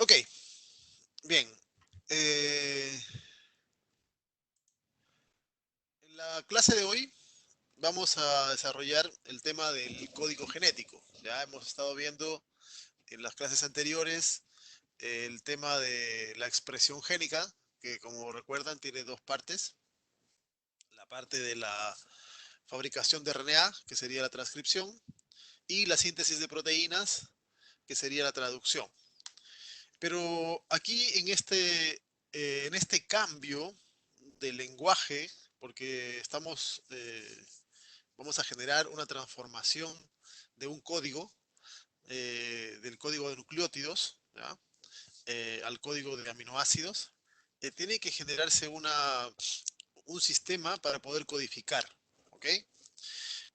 Ok, bien. Eh, en la clase de hoy vamos a desarrollar el tema del código genético. Ya hemos estado viendo en las clases anteriores el tema de la expresión génica, que como recuerdan tiene dos partes. La parte de la fabricación de RNA, que sería la transcripción, y la síntesis de proteínas, que sería la traducción. Pero aquí en este cambio del lenguaje, porque vamos a generar una transformación de un código, del código de nucleótidos, ¿ya? Al código de aminoácidos, tiene que generarse un sistema para poder codificar, ¿ok?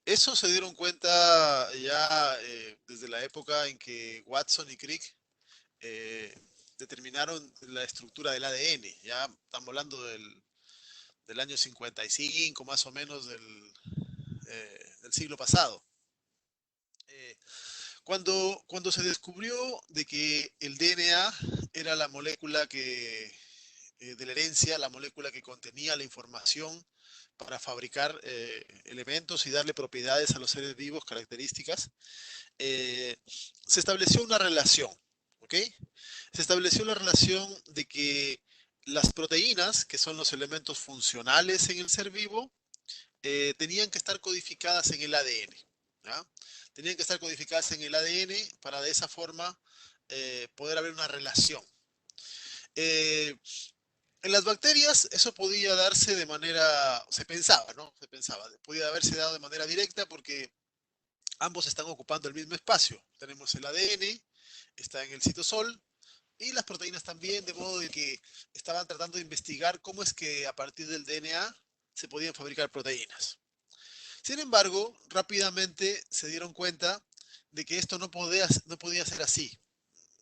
Eso se dieron cuenta ya desde la época en que Watson y Crick eh, determinaron la estructura del ADN. Ya estamos hablando del año 55, más o menos del siglo pasado. Eh, cuando se descubrió de que el DNA era la molécula de la herencia, la molécula que contenía la información para fabricar elementos y darle propiedades a los seres vivos, características, se estableció una relación, ¿ok? Se estableció la relación de que las proteínas, que son los elementos funcionales en el ser vivo, tenían que estar codificadas en el ADN, ¿ya? Tenían que estar codificadas en el ADN para de esa forma poder haber una relación. Eh, en las bacterias eso podía darse de manera, se pensaba, ¿no? Se pensaba, podía haberse dado de manera directa porque ambos están ocupando el mismo espacio. Tenemos el ADN, está en el citosol, y las proteínas también, de modo de que estaban tratando de investigar cómo es que a partir del DNA se podían fabricar proteínas. Sin embargo, rápidamente se dieron cuenta de que esto no podía ser así,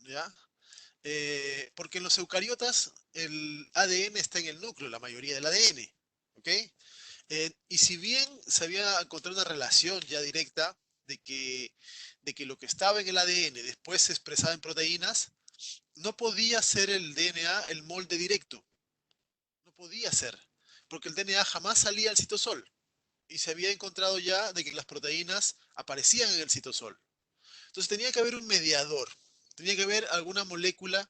¿ya? Porque en los eucariotas el ADN está en el núcleo, la mayoría del ADN, ¿ok? Y si bien se había encontrado una relación ya directa de que, de que lo que estaba en el ADN después se expresaba en proteínas, no podía ser el DNA el molde directo, no podía ser, porque el DNA jamás salía al citosol y se había encontrado ya de que las proteínas aparecían en el citosol. Entonces tenía que haber un mediador, tenía que haber alguna molécula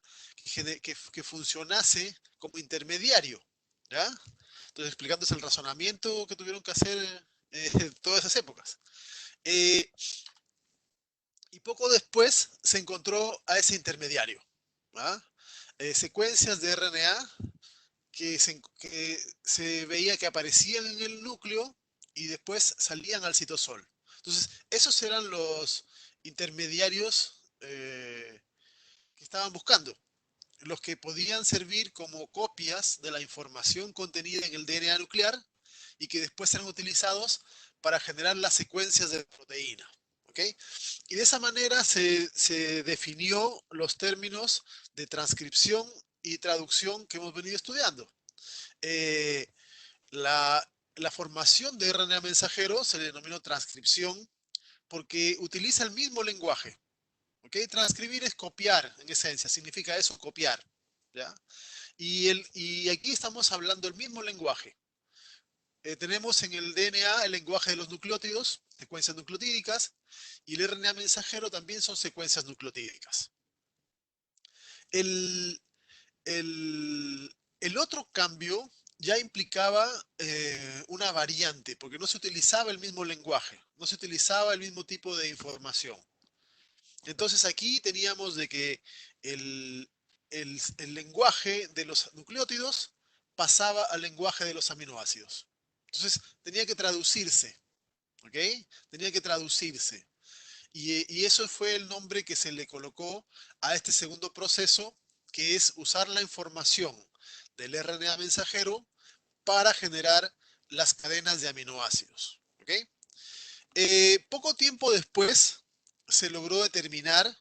que funcionase como intermediario, ¿ya? Entonces explicándose el razonamiento que tuvieron que hacer todas esas épocas. Eh, y poco después se encontró a ese intermediario, ¿ah? Secuencias de RNA que se veía que aparecían en el núcleo y después salían al citosol. Entonces, esos eran los intermediarios que estaban buscando, los que podían servir como copias de la información contenida en el DNA nuclear y que después eran utilizados para generar las secuencias de la proteína. ¿Ok? Y de esa manera se definió los términos de transcripción y traducción que hemos venido estudiando. Eh, la, la formación de RNA mensajero se le denominó transcripción porque utiliza el mismo lenguaje. ¿Ok? Transcribir es copiar, en esencia, significa eso, copiar. ¿Ya? Y aquí estamos hablando el mismo lenguaje. Tenemos en el DNA el lenguaje de los nucleótidos, secuencias nucleotídicas, y el RNA mensajero también son secuencias nucleotídicas. El, el, el otro cambio ya implicaba una variante, porque no se utilizaba el mismo lenguaje, no se utilizaba el mismo tipo de información. Entonces aquí teníamos de que el lenguaje de los nucleótidos pasaba al lenguaje de los aminoácidos. Entonces tenía que traducirse, ¿ok? Tenía que traducirse. Y eso fue el nombre que se le colocó a este segundo proceso, que es usar la información del RNA mensajero para generar las cadenas de aminoácidos, ¿ok? Poco tiempo después se logró determinar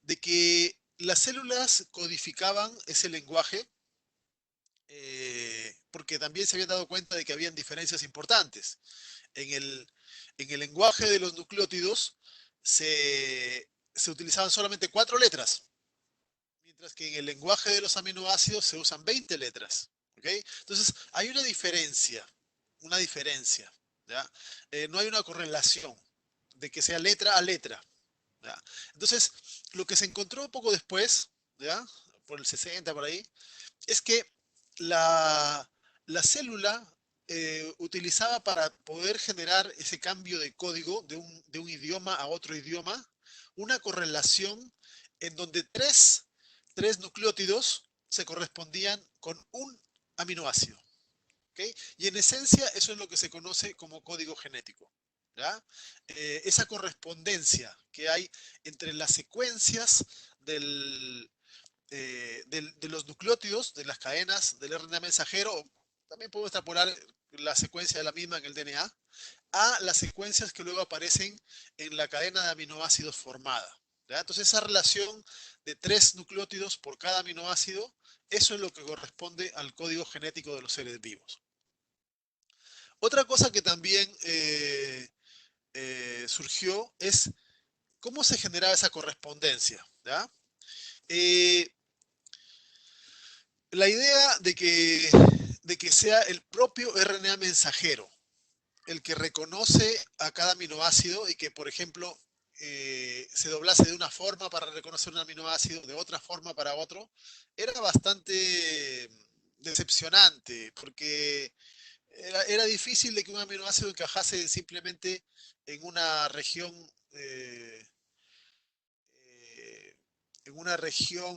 de que las células codificaban ese lenguaje porque también se habían dado cuenta de que habían diferencias importantes. En el, en el lenguaje de los nucleótidos se, se utilizaban solamente 4 letras, mientras que en el lenguaje de los aminoácidos se usan 20 letras. ¿Ok? Entonces, hay una diferencia, ¿ya? No hay una correlación de que sea letra a letra, ¿ya? Entonces, lo que se encontró poco después, ¿ya? Por el 60, por ahí, es que la, la célula utilizaba para poder generar ese cambio de código de un idioma a otro idioma, una correlación en donde tres nucleótidos se correspondían con un aminoácido. ¿Ok? Y en esencia eso es lo que se conoce como código genético. ¿Ya? Esa correspondencia que hay entre las secuencias de los nucleótidos, de las cadenas del RNA mensajero, también podemos extrapolar la secuencia de la misma en el DNA, a las secuencias que luego aparecen en la cadena de aminoácidos formada. ¿Ya? Entonces esa relación de 3 nucleótidos por cada aminoácido, eso es lo que corresponde al código genético de los seres vivos. Otra cosa que también surgió es cómo se generaba esa correspondencia. ¿Ya? Eh, la idea de que sea el propio RNA mensajero el que reconoce a cada aminoácido y que, por ejemplo, se doblase de una forma para reconocer un aminoácido, de otra forma para otro, era bastante decepcionante, porque era difícil de que un aminoácido encajase simplemente en una región, eh, en una región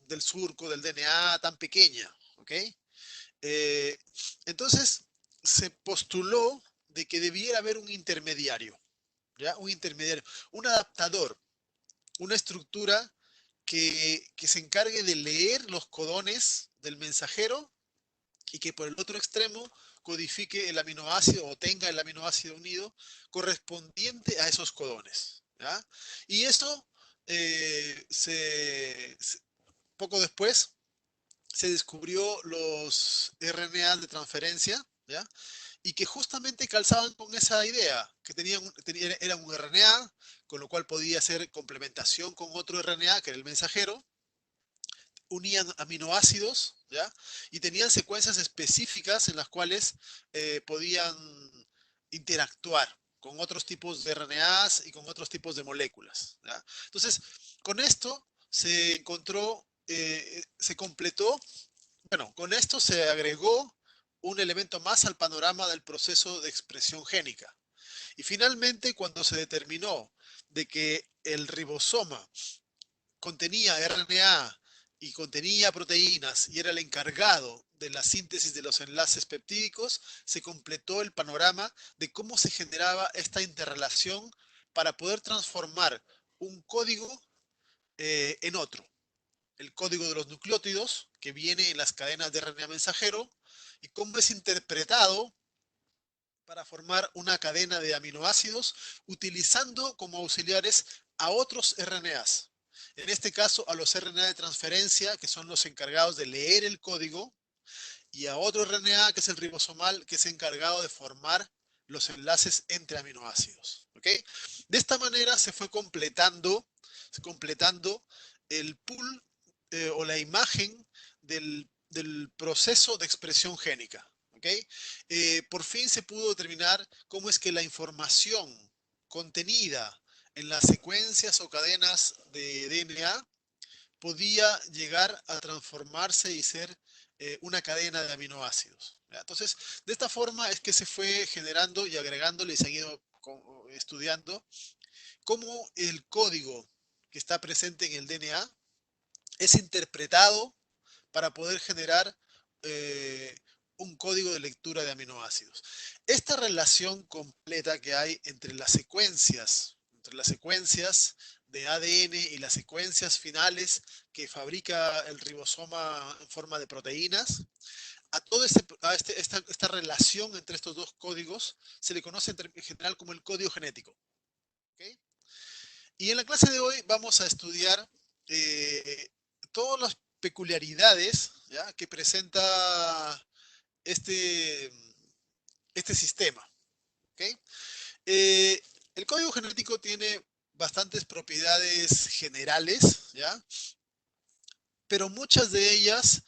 del surco del DNA tan pequeña, ¿ok? Eh, entonces se postuló de que debiera haber un intermediario, ¿ya? Un intermediario, un adaptador, una estructura que se encargue de leer los codones del mensajero y que por el otro extremo codifique el aminoácido o tenga el aminoácido unido correspondiente a esos codones. ¿Ya? Y eso poco después se descubrió los RNA de transferencia, ¿ya? Y que justamente calzaban con esa idea, que eran un RNA, con lo cual podía hacer complementación con otro RNA, que era el mensajero, unían aminoácidos, ¿ya? Y tenían secuencias específicas en las cuales podían interactuar con otros tipos de RNAs y con otros tipos de moléculas, ¿ya? Entonces, con esto se encontró, se completó, bueno, con esto se agregó un elemento más al panorama del proceso de expresión génica. Y finalmente, cuando se determinó de que el ribosoma contenía RNA y contenía proteínas y era el encargado de la síntesis de los enlaces peptídicos, se completó el panorama de cómo se generaba esta interrelación para poder transformar un código en otro. El código de los nucleótidos que viene en las cadenas de RNA mensajero y cómo es interpretado para formar una cadena de aminoácidos utilizando como auxiliares a otros RNAs. En este caso, a los RNA de transferencia, que son los encargados de leer el código, y a otro RNA, que es el ribosomal, que es encargado de formar los enlaces entre aminoácidos. ¿Ok? De esta manera se fue completando el pool o la imagen del proceso de expresión génica. ¿Ok? Por fin se pudo determinar cómo es que la información contenida en las secuencias o cadenas de DNA podía llegar a transformarse y ser una cadena de aminoácidos. ¿Ya? Entonces, de esta forma es que se fue generando y agregándole y se han ido estudiando cómo el código que está presente en el DNA es interpretado para poder generar eh, un código de lectura de aminoácidos. Esta relación completa que hay entre las secuencias de ADN y las secuencias finales que fabrica el ribosoma en forma de proteínas, esta relación entre estos dos códigos se le conoce en general como el código genético. ¿Okay? Y en la clase de hoy vamos a estudiar eh, todas las peculiaridades, ¿ya?, que presenta este, este sistema. ¿Okay? El código genético tiene bastantes propiedades generales, ¿ya? Pero muchas de ellas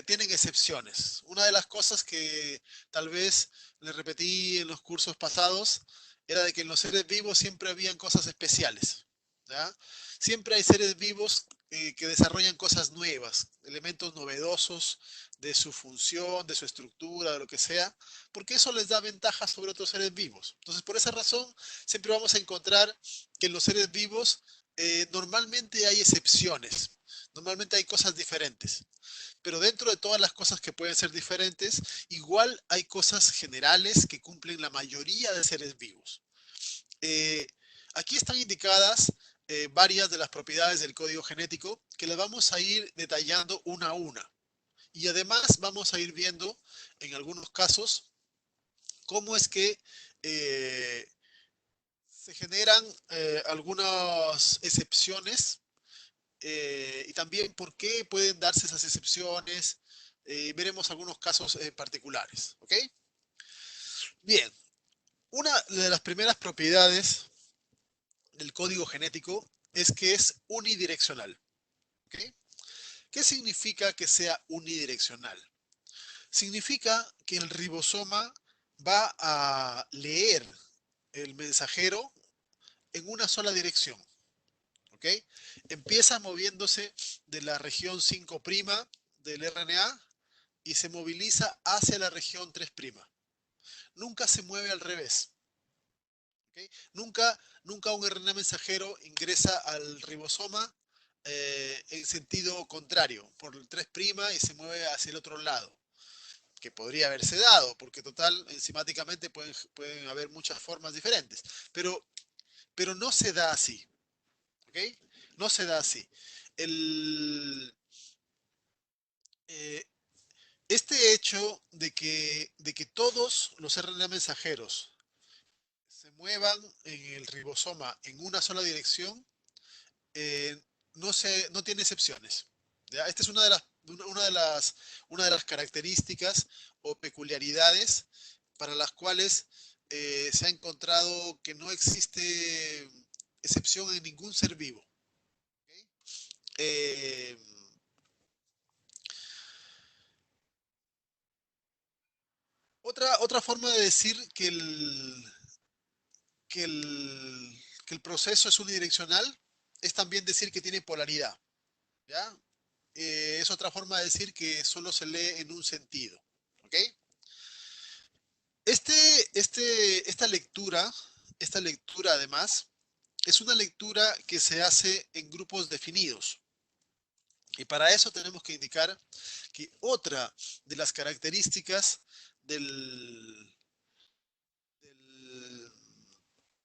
tienen excepciones. Una de las cosas que tal vez le repetí en los cursos pasados era de que en los seres vivos siempre habían cosas especiales, ¿ya? Siempre hay seres vivos que desarrollan cosas nuevas, elementos novedosos de su función, de su estructura, de lo que sea, porque eso les da ventajas sobre otros seres vivos. Entonces, por esa razón, siempre vamos a encontrar que en los seres vivos normalmente hay excepciones. Normalmente hay cosas diferentes, pero dentro de todas las cosas que pueden ser diferentes, igual hay cosas generales que cumplen la mayoría de seres vivos. Eh, Aquí están indicadas varias de las propiedades del código genético que las vamos a ir detallando una a una. Y además vamos a ir viendo en algunos casos cómo es que eh, se generan algunas excepciones y también por qué pueden darse esas excepciones. Veremos algunos casos particulares. ¿Ok? Bien, una de las primeras propiedades del código genético es que es unidireccional. ¿Ok? ¿Qué significa que sea unidireccional? Significa que el ribosoma va a leer el mensajero en una sola dirección. ¿Ok? Empieza moviéndose de la región 5' del RNA y se moviliza hacia la región 3'. Nunca se mueve al revés. ¿Okay? Nunca un RNA mensajero ingresa al ribosoma en sentido contrario, por el 3' y se mueve hacia el otro lado, que podría haberse dado, porque total, enzimáticamente pueden haber muchas formas diferentes, pero no se da así. ¿Ok? No se da así. El, eh, este hecho de que todos los RNA mensajeros se muevan en el ribosoma en una sola dirección, eh, no tiene excepciones. ¿Ya? Esta es una de las características o peculiaridades para las cuales se ha encontrado que no existe excepción en ningún ser vivo. ¿Ok? Eh, otra forma de decir que el, que el proceso es unidireccional es también decir que tiene polaridad. ¿Ya? Es otra forma de decir que solo se lee en un sentido. ¿Ok? Esta lectura además, es una lectura que se hace en grupos definidos. Y para eso tenemos que indicar que otra de las características del, del,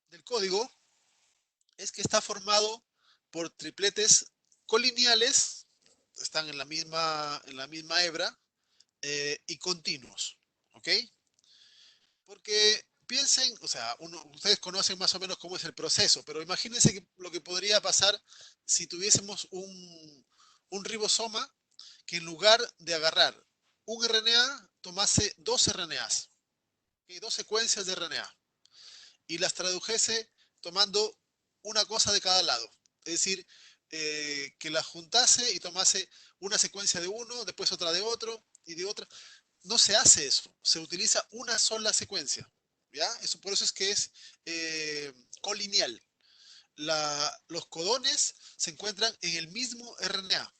del código es que está formado por tripletes colineales, están en la misma hebra, y continuos. ¿Ok? Porque piensen, o sea, ustedes conocen más o menos cómo es el proceso, pero imagínense lo que podría pasar si tuviésemos un ribosoma que en lugar de agarrar un RNA, tomase dos RNAs, ¿ok? Dos secuencias de RNA, y las tradujese tomando una cosa de cada lado. Es decir, que las juntase y tomase una secuencia de uno, después otra de otro y de otra. No se hace eso, se utiliza una sola secuencia. ¿Ya? Por eso es que es colineal. Los codones se encuentran en el mismo RNA.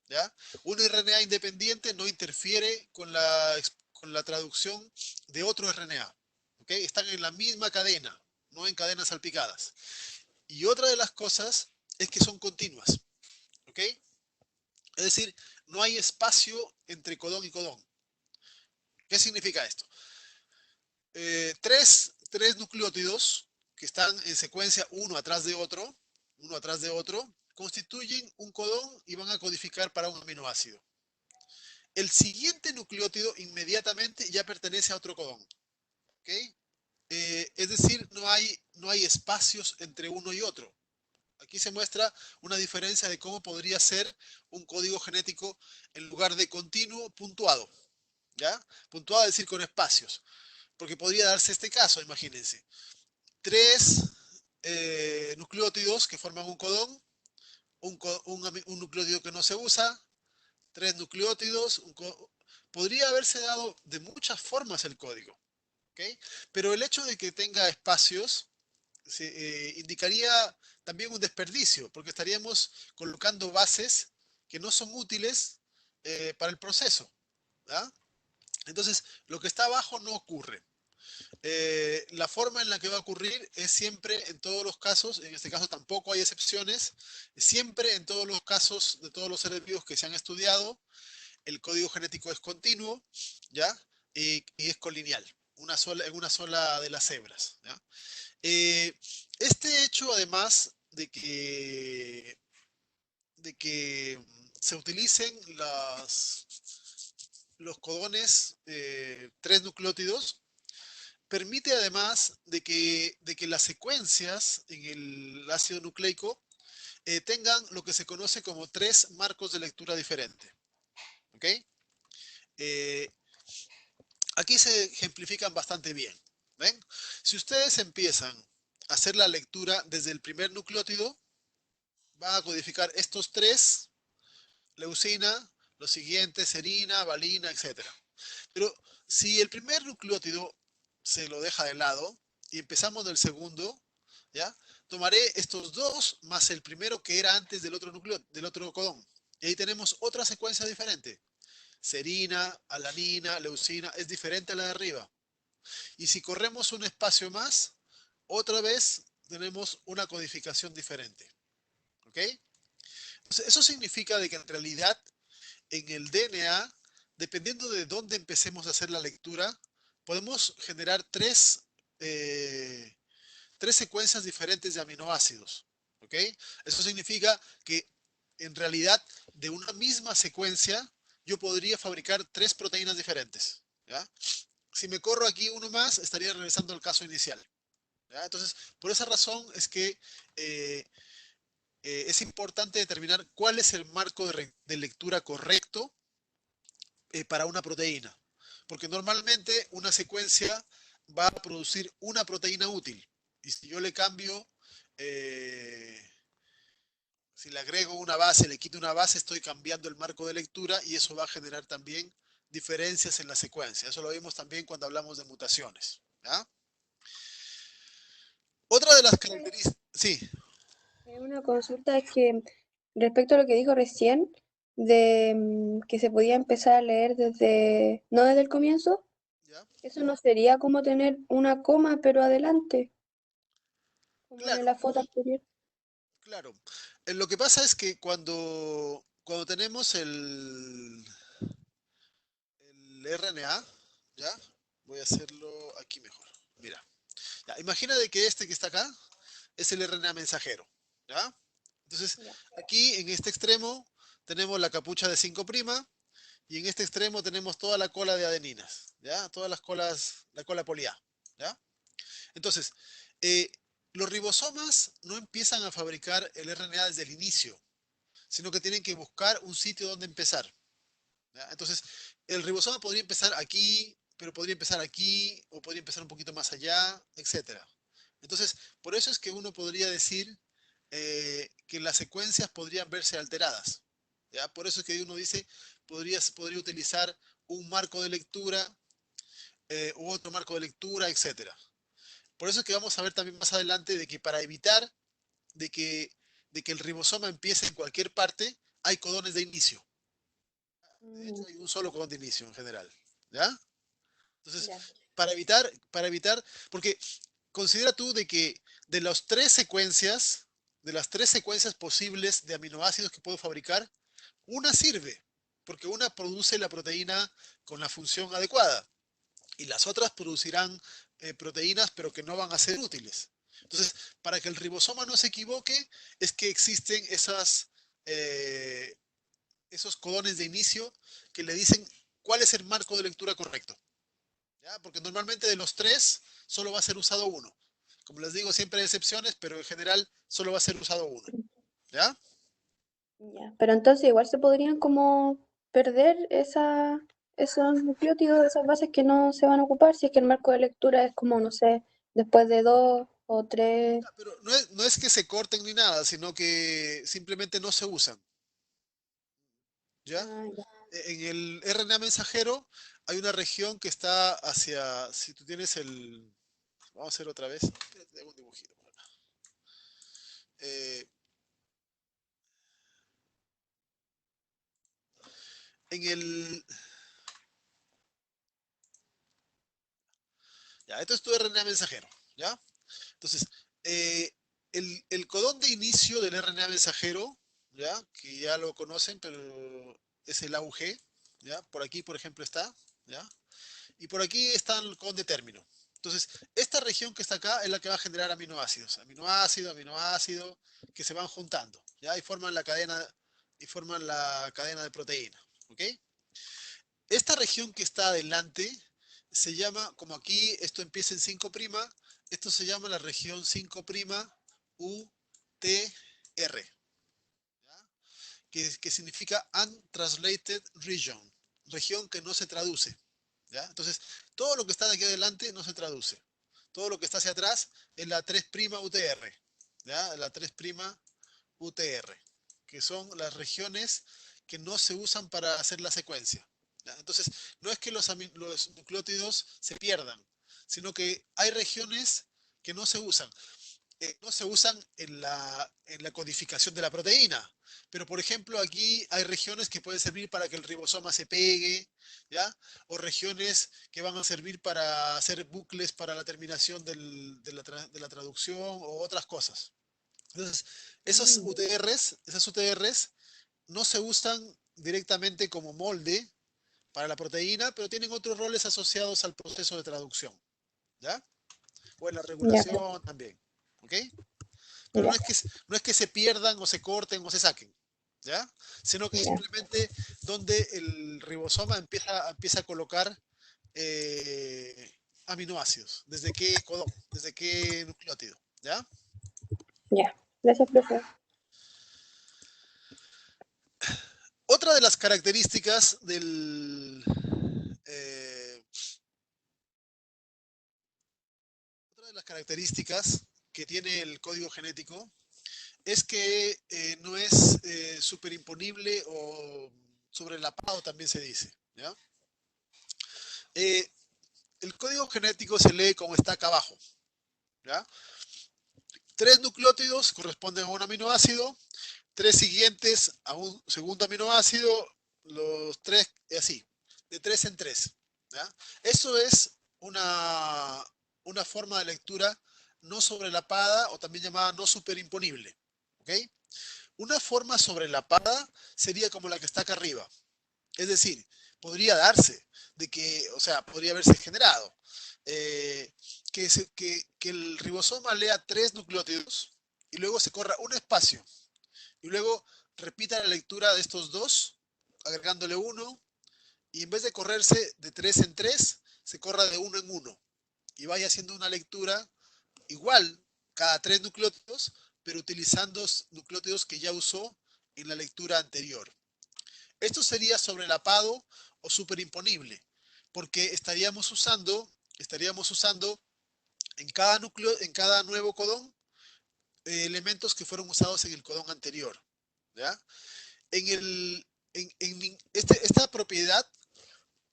¿Ya? Un RNA independiente no interfiere con la traducción de otro RNA. ¿Ok? Están en la misma cadena, no en cadenas salpicadas. Y otra de las cosas es que son continuas. ¿Ok? Es decir, no hay espacio entre codón y codón. ¿Qué significa esto? Tres nucleótidos que están en secuencia uno atrás de otro, constituyen un codón y van a codificar para un aminoácido. El siguiente nucleótido inmediatamente ya pertenece a otro codón. ¿Ok? Es decir, no hay espacios entre uno y otro. Aquí se muestra una diferencia de cómo podría ser un código genético en lugar de continuo, puntuado. ¿Ya? Puntuado es decir con espacios. Porque podría darse este caso, imagínense. Tres nucleótidos que forman un codón, un nucleótido que no se usa, 3 nucleótidos. Podría haberse dado de muchas formas el código, ¿ok? Pero el hecho de que tenga espacios indicaría también un desperdicio, porque estaríamos colocando bases que no son útiles para el proceso, ¿ya? Entonces, lo que está abajo no ocurre. La forma en la que va a ocurrir es siempre, en todos los casos, en este caso tampoco hay excepciones, siempre en todos los casos de todos los seres vivos que se han estudiado, el código genético es continuo, ¿ya? Y es colineal, en una sola de las hebras, ¿ya? Eh, este hecho, además de que se utilicen los codones 3 nucleótidos, permite además de que las secuencias en el ácido nucleico tengan lo que se conoce como 3 marcos de lectura diferentes. ¿Ok? Eh, Aquí se ejemplifican bastante bien. ¿Ven? Si ustedes empiezan a hacer la lectura desde el primer nucleótido, va a codificar estos 3, leucina, los siguientes, serina, valina, etcétera. Pero si el primer nucleótido se lo deja de lado y empezamos del segundo, ¿ya? Tomaré estos 2 más el primero que era antes del otro núcleo, del otro codón. Y ahí tenemos otra secuencia diferente. Serina, alanina, leucina, es diferente a la de arriba. Y si corremos un espacio más, otra vez tenemos una codificación diferente. ¿Ok? Entonces, eso significa de que en realidad en el DNA, dependiendo de dónde empecemos a hacer la lectura, podemos generar eh, tres secuencias diferentes de aminoácidos. ¿Ok? Eso significa que en realidad de una misma secuencia yo podría fabricar 3 proteínas diferentes. ¿Ya? Si me corro aquí uno más, estaría regresando al caso inicial. ¿Ya? Entonces, por esa razón es que eh, es importante determinar cuál es el marco de lectura correcto para una proteína. Porque normalmente una secuencia va a producir una proteína útil. Y si yo le cambio, eh, si le agrego una base, le quito una base, estoy cambiando el marco de lectura y eso va a generar también diferencias en la secuencia. Eso lo vimos también cuando hablamos de mutaciones. ¿Ya? Otra de las características, sí, Una consulta es que respecto a lo que dijo recién, de que se podía empezar a leer desde, no desde el comienzo, ¿ya? eso no sería como tener una coma pero adelante, como en Claro, la foto anterior. claro. Lo que pasa es que cuando tenemos el RNA, ¿ya? Voy a hacerlo aquí mejor. Mira, ya, imagina de que este que está acá es el RNA mensajero, ¿ya? Entonces, Ya. aquí en este extremo tenemos la capucha de 5' y en este extremo tenemos toda la cola de adeninas, ¿ya? Todas las colas, la cola poli A, ¿ya? Entonces, eh, los ribosomas no empiezan a fabricar el RNA desde el inicio, sino que tienen que buscar un sitio donde empezar. ¿Ya? Entonces, el ribosoma podría empezar aquí, pero podría empezar aquí, o podría empezar un poquito más allá, etcétera. Entonces, por eso es que uno podría decir que las secuencias podrían verse alteradas. ¿Ya? Por eso es que uno dice, podría utilizar un marco de lectura u otro marco de lectura, etcétera. Por eso es que vamos a ver también más adelante de que para evitar de que, de que el ribosoma empiece en cualquier parte, hay codones de inicio. De hecho, Mm, hay un solo codón de inicio en general. ¿Ya? Entonces, ya. para evitar, porque considera tú de que de de las 3 secuencias posibles de aminoácidos que puedo fabricar, una sirve, porque una produce la proteína con la función adecuada y las otras producirán proteínas, pero que no van a ser útiles. Entonces, para que el ribosoma no se equivoque, es que existen eh, esos codones de inicio que le dicen cuál es el marco de lectura correcto. ¿Ya? Porque normalmente de los 3 solo va a ser usado uno. Como les digo, siempre hay excepciones, pero en general solo va a ser usado uno. ¿Ya? Ya. Pero entonces igual se podrían como perder esos nucleótidos, esas bases que no se van a ocupar si es que el marco de lectura es como, no sé, después de dos. o tres. Pero no es que se corten ni nada, sino que simplemente no se usan, ¿ya? Ah, ya. En el RNA mensajero hay una región que está hacia, si tú tienes el, vamos a hacer otra vez, espérate, hago un dibujito por acá. Eh, en el, ya, esto es tu RNA mensajero, ¿ya? Entonces, eh, el codón de inicio del RNA mensajero, ¿ya? Que ya lo conocen, pero es el AUG, ¿ya? Por aquí, por ejemplo, está, ¿ya? Y por aquí está el codón de término. Entonces, esta región que está acá es la que va a generar aminoácidos. Aminoácido, aminoácido, que se van juntando, ¿ya? Y forman la cadena de proteína, ¿ok? Esta región que está adelante se llama, como aquí esto empieza en 5', esto se llama la región 5' UTR, ¿ya? Que significa Untranslated Region, región que no se traduce, ¿ya? Entonces, todo lo que está de aquí adelante no se traduce. Todo lo que está hacia atrás es la 3' UTR, ¿ya? La 3' UTR, que son las regiones que no se usan para hacer la secuencia, ¿ya? Entonces, no es que los nucleótidos se pierdan, sino que hay regiones que no se usan en la codificación de la proteína. Pero, por ejemplo, aquí hay regiones que pueden servir para que el ribosoma se pegue, ¿ya? O regiones que van a servir para hacer bucles para la terminación de la traducción o otras cosas. Entonces, Mm, esas UTRs no se usan directamente como molde para la proteína, pero tienen otros roles asociados al proceso de traducción, ¿ya? O en la ya, regulación también, ¿ok? Pero no ya, es que, no es que se pierdan o se corten o se saquen, ¿ya? Sino que ya. simplemente donde el ribosoma empieza a colocar aminoácidos. ¿Desde qué codón? ¿Desde qué nucleótido? ¿Ya? Ya. Gracias, profe. Otra de las características eh, que tiene el código genético es que no es superimponible o sobrelapado, también se dice, ¿ya? Eh, el código genético se lee como está acá abajo, ¿ya? Tres nucleótidos corresponden a un aminoácido, tres siguientes a un segundo aminoácido, los tres, así, de tres en tres, ¿ya? Eso es una forma de lectura no sobrelapada o también llamada no superimponible, ¿ok? Una forma sobrelapada sería como la que está acá arriba. Es decir, podría darse de que, o sea, podría haberse generado eh, que el ribosoma lea tres nucleótidos y luego se corra un espacio y luego repita la lectura de estos dos, agregándole uno, y en vez de correrse de tres en tres, se corra de uno en uno y vaya haciendo una lectura igual cada tres nucleótidos, pero utilizando nucleótidos que ya usó en la lectura anterior. Esto sería sobrelapado o superimponible, porque estaríamos usando en cada nuevo codón elementos que fueron usados en el codón anterior, ¿ya? En el, esta propiedad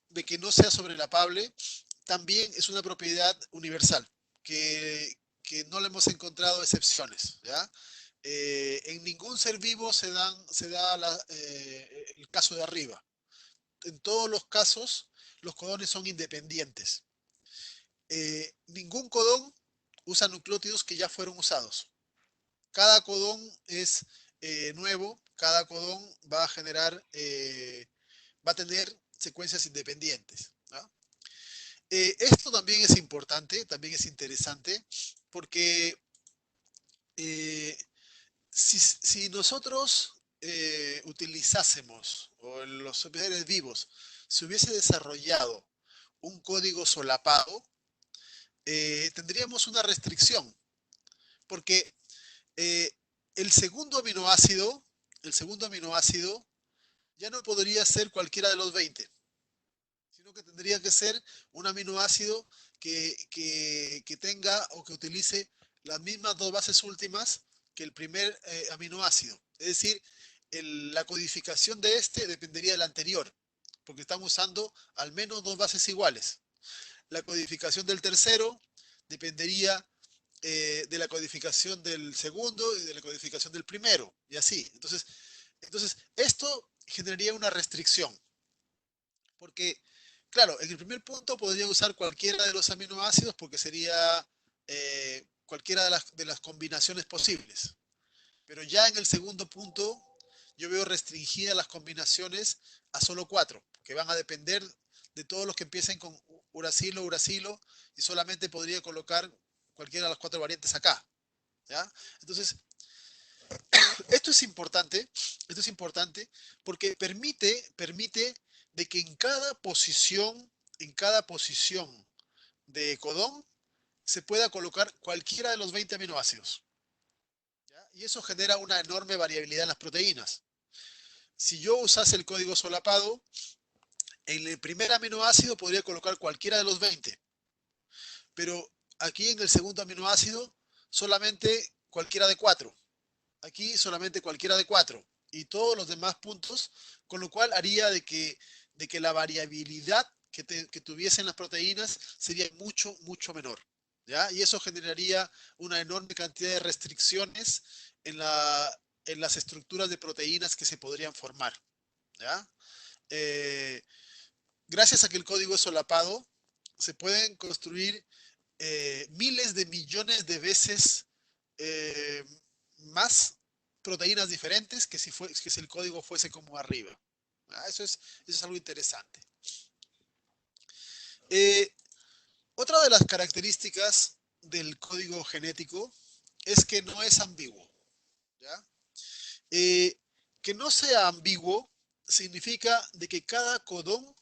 de que no sea sobrelapable también es una propiedad universal, que no le hemos encontrado excepciones, ¿ya? En ningún ser vivo se da el caso de arriba. En todos los casos, los codones son independientes. Ningún codón usa nucleótidos que ya fueron usados. Cada codón es nuevo, cada codón va a tener secuencias independientes, ¿no? Esto también es importante, también es interesante, porque eh, si nosotros utilizásemos, o en los seres vivos, se hubiese desarrollado un código solapado, tendríamos una restricción, porque eh, el segundo aminoácido, el segundo aminoácido ya no podría ser cualquiera de los 20, sino que tendría que ser un aminoácido que tenga o que utilice las mismas dos bases últimas que el primer aminoácido. Es decir, la codificación de este dependería del anterior, porque están usando al menos dos bases iguales. La codificación del tercero dependería de la codificación del segundo y de la codificación del primero, y así. Entonces esto generaría una restricción, porque, claro, en el primer punto podría usar cualquiera de los aminoácidos porque sería cualquiera de las combinaciones posibles. Pero ya en el segundo punto, yo veo restringidas las combinaciones a solo cuatro, que van a depender de todos los que empiecen con uracilo, uracilo, y solamente podría colocar cualquiera de las cuatro variantes acá. ¿Ya? Entonces, esto es importante porque permite de que en cada posición de codón, se pueda colocar cualquiera de los 20 aminoácidos. ¿Ya? Y eso genera una enorme variabilidad en las proteínas. Si yo usase el código solapado, en el primer aminoácido podría colocar cualquiera de los 20, pero aquí en el segundo aminoácido solamente cualquiera de 4. Aquí solamente cualquiera de 4 y todos los demás puntos, con lo cual haría de que la variabilidad que tuviesen las proteínas sería mucho, mucho menor. ¿Ya? Y eso generaría una enorme cantidad de restricciones en, en las estructuras de proteínas que se podrían formar. ¿Ya? Eh, Gracias a que el código es solapado, se pueden construir miles de millones de veces eh, más proteínas diferentes que si el código fuese como arriba. Ah, eso es algo interesante. Eh, Otra de las características del código genético es que no es ambiguo. ¿Ya? Eh, que no sea ambiguo significa de que cada codón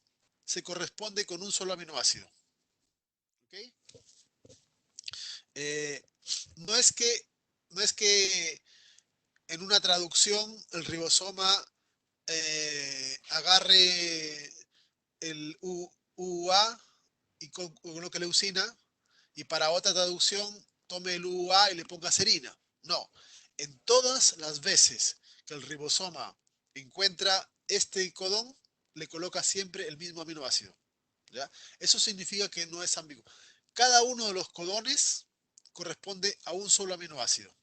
se corresponde con un solo aminoácido. ¿Okay? Eh, no es que, no es que en una traducción el ribosoma agarre el UA y coloque leucina y para otra traducción tome el UA y le ponga serina. No, en todas las veces que el ribosoma encuentra este codón, le coloca siempre el mismo aminoácido. ¿Ya? Eso significa que no es ambiguo. Cada uno de los codones corresponde a un solo aminoácido.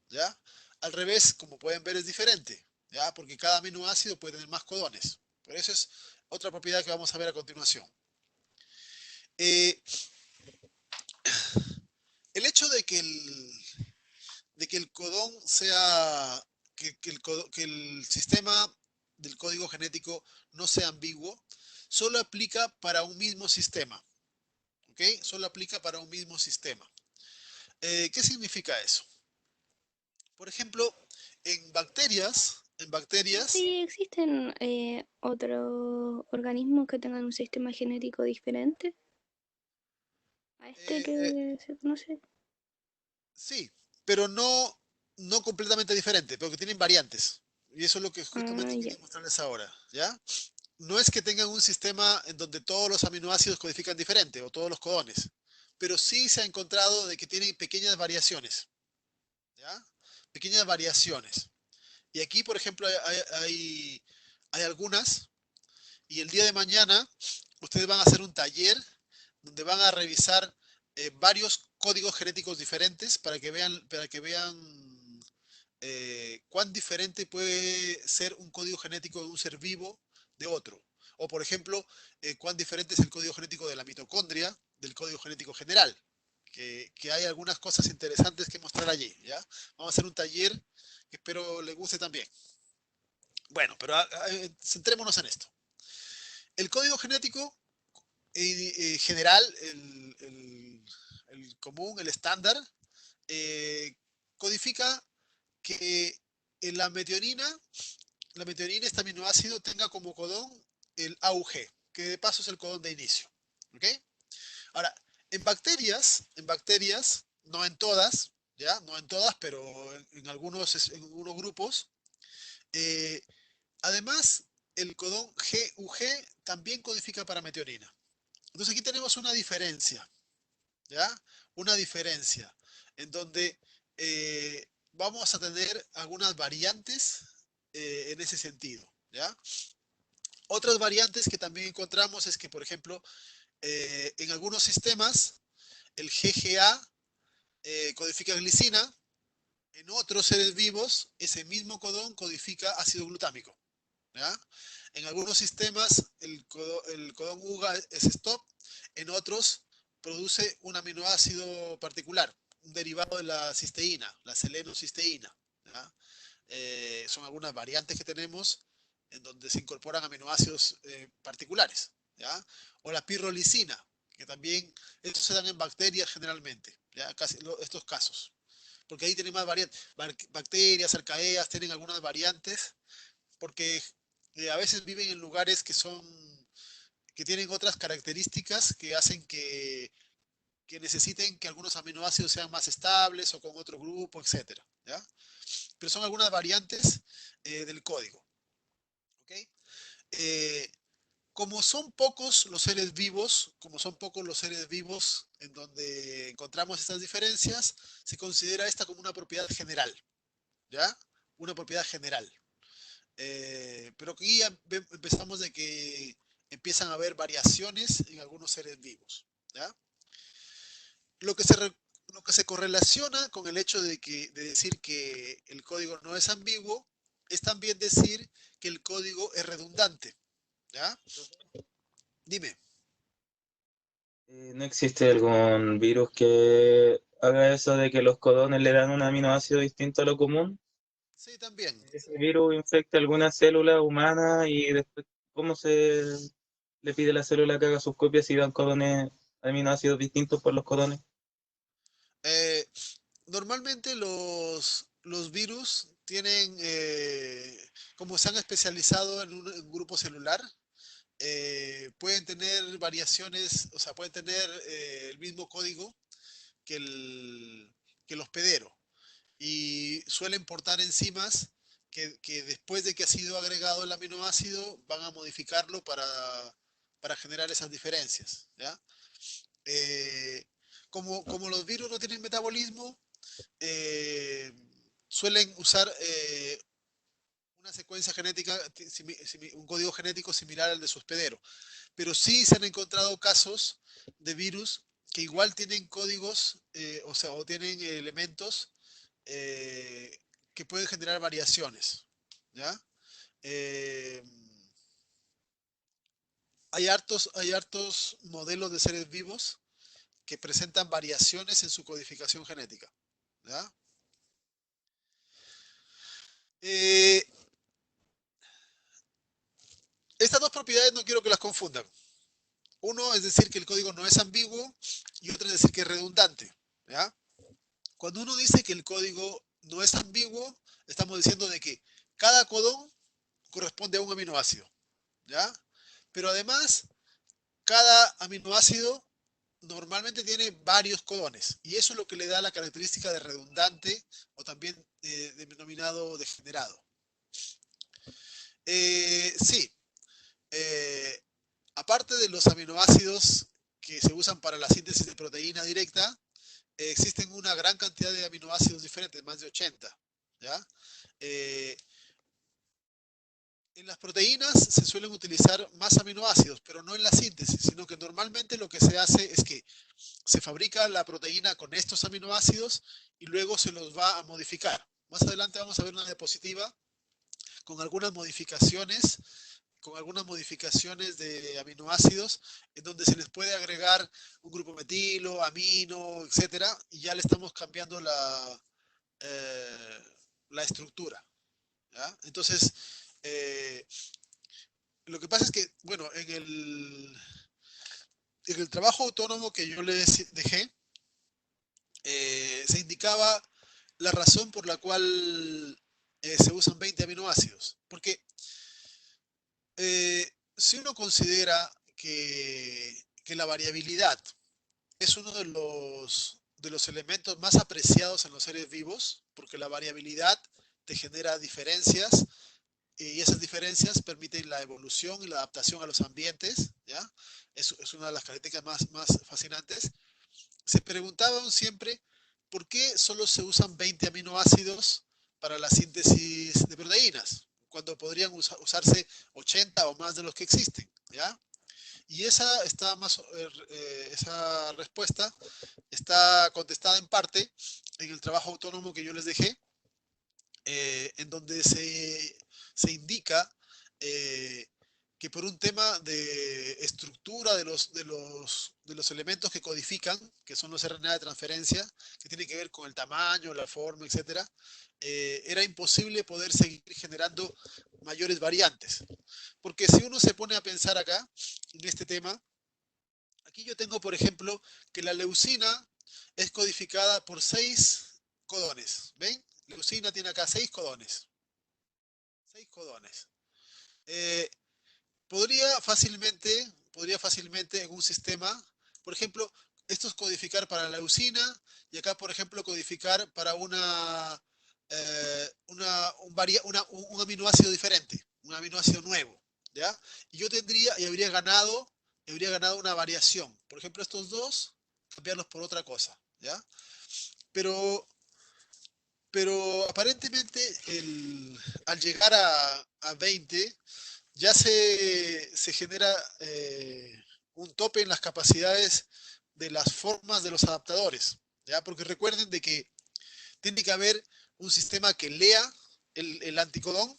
¿Ya? Al revés, como pueden ver, es diferente, ¿ya? Porque cada aminoácido puede tener más codones. Pero eso es otra propiedad que vamos a ver a continuación. Eh, el hecho de que el codón sea, que el sistema del código genético no sea ambiguo, solo aplica para un mismo sistema. ¿Ok? Solo aplica para un mismo sistema. ¿Qué significa eso? Por ejemplo, en No bacterias, sé, ¿existen otros organismos que tengan un sistema genético diferente a este eh, que se conoce? sí, pero no completamente diferente, porque tienen variantes. Y eso es lo que Ah, justamente ya. quería mostrarles ahora, ¿ya? No es que tengan un sistema en donde todos los aminoácidos codifican diferente o todos los codones, pero sí se ha encontrado de que tienen pequeñas variaciones, ¿ya? Pequeñas variaciones. Y aquí, por ejemplo, hay algunas, y el día de mañana ustedes van a hacer un taller donde van a revisar varios códigos genéticos diferentes para que vean cuán diferente puede ser un código genético de un ser vivo de otro. O, por ejemplo, cuán diferente es el código genético de la mitocondria del código genético general. Que hay algunas cosas interesantes que mostrar allí. ¿Ya? Vamos a hacer un taller que espero les guste también. Bueno, pero centrémonos en esto. El código genético general, el común, el estándar, eh, codifica que en la metionina, este aminoácido, tenga como codón el AUG, que de paso es el codón de inicio. ¿Ok? Ahora, en bacterias, no en todas, ¿ya? No en todas, pero en algunos grupos, eh, además, el codón GUG también codifica para metionina. Entonces aquí tenemos una diferencia, ¿ya? Una diferencia. en donde vamos a tener algunas variantes en ese sentido, ¿ya? Otras variantes que también encontramos es que, por ejemplo, en algunos sistemas, el GGA codifica glicina, en otros seres vivos, ese mismo codón codifica ácido glutámico, ¿ya? En algunos sistemas, el codón UGA es stop, en otros produce un aminoácido particular, un derivado de la cisteína, la selenocisteína, ¿ya? Son algunas variantes que tenemos en donde se incorporan aminoácidos particulares, ¿ya? O la pirrolicina, que también, estos se dan en bacterias generalmente, ¿ya? Casi estos casos, porque ahí tienen más variantes, bacterias, arcaeas, tienen algunas variantes, porque a veces viven en lugares que tienen otras características que hacen que necesiten que algunos aminoácidos sean más estables o con otro grupo, etcétera, ¿ya? Pero son algunas variantes del código, ¿ok? Eh, como son pocos los seres vivos, como son pocos los seres vivos en donde encontramos estas diferencias, se considera esta como una propiedad general, ¿ya? Una propiedad general. Pero aquí ya empezamos de que empiezan a haber variaciones en algunos seres vivos, ¿ya? Lo que se, lo que se correlaciona con el hecho de decir que el código no es ambiguo es también decir que el código es redundante, ¿ya? Dime. ¿No existe algún virus que haga eso de que los codones le dan un aminoácido distinto a lo común? Sí, también. Ese virus infecta alguna célula humana y después, ¿cómo se le pide a la célula que haga sus copias y dan codones, aminoácidos distintos por los codones? Eh, Normalmente los virus tienen, como se han especializado en un grupo celular, pueden tener variaciones, o sea, pueden tener el mismo código que que el hospedero y suelen portar enzimas que después de que ha sido agregado el aminoácido van a modificarlo para generar esas diferencias, ¿ya? Eh, como los virus no tienen metabolismo, eh, suelen usar una secuencia genética, un código genético similar al de su hospedero. Pero sí se han encontrado casos de virus que igual tienen códigos, o sea, o tienen elementos eh, que pueden generar variaciones, ¿ya? Eh, hay hartos modelos de seres vivos que presentan variaciones en su codificación genética, ¿ya? Eh, estas dos propiedades no quiero que las confundan. Uno es decir que el código no es ambiguo y otro es decir que es redundante, ¿ya? Cuando uno dice que el código no es ambiguo, estamos diciendo de que cada codón corresponde a un aminoácido, ¿ya? Pero además, cada aminoácido normalmente tiene varios codones y eso es lo que le da la característica de redundante o también denominado degenerado. Sí, eh, aparte de los aminoácidos que se usan para la síntesis de proteína directa, existen una gran cantidad de aminoácidos diferentes, más de 80, ¿ya? Eh, en las proteínas se suelen utilizar más aminoácidos, pero no en la síntesis, sino que normalmente lo que se hace es que se fabrica la proteína con estos aminoácidos y luego se los va a modificar. Más adelante vamos a ver una diapositiva con algunas modificaciones de aminoácidos en donde se les puede agregar un grupo metilo, amino, etcétera, y ya le estamos cambiando eh, la estructura, ¿ya? Entonces, eh, lo que pasa es que, bueno, en el trabajo autónomo que yo les dejé, se indicaba la razón por la cual se usan 20 aminoácidos. Porque si uno considera que la variabilidad es uno de los elementos más apreciados en los seres vivos, porque la variabilidad te genera diferencias y esas diferencias permiten la evolución y la adaptación a los ambientes, ¿ya? Es una de las características más fascinantes. Se preguntaban siempre ¿por qué solo se usan 20 aminoácidos para la síntesis de proteínas? Cuando podrían usarse 80 o más de los que existen, ¿ya? Y esa respuesta está contestada en parte en el trabajo autónomo que yo les dejé, en donde se indica eh, que por un tema de estructura de los elementos que codifican, que son los RNA de transferencia, que tiene que ver con el tamaño, la forma, etcétera, era imposible poder seguir generando mayores variantes. Porque si uno se pone a pensar acá, en este tema, aquí yo tengo, por ejemplo, que la leucina es codificada por 6 codones. ¿Ven? Leucina tiene acá 6 codones. 6 codones. Eh, podría fácilmente en un sistema, por ejemplo, esto es codificar para la leucina y acá, por ejemplo, codificar para un aminoácido diferente, un aminoácido nuevo, ¿ya? Y yo habría ganado una variación. Por ejemplo, estos dos, cambiarlos por otra cosa, ¿ya? Pero, pero aparentemente al llegar a 20, ya se genera un tope en las capacidades de las formas de los adaptadores, ¿ya? Porque recuerden de que tiene que haber un sistema que lea el anticodón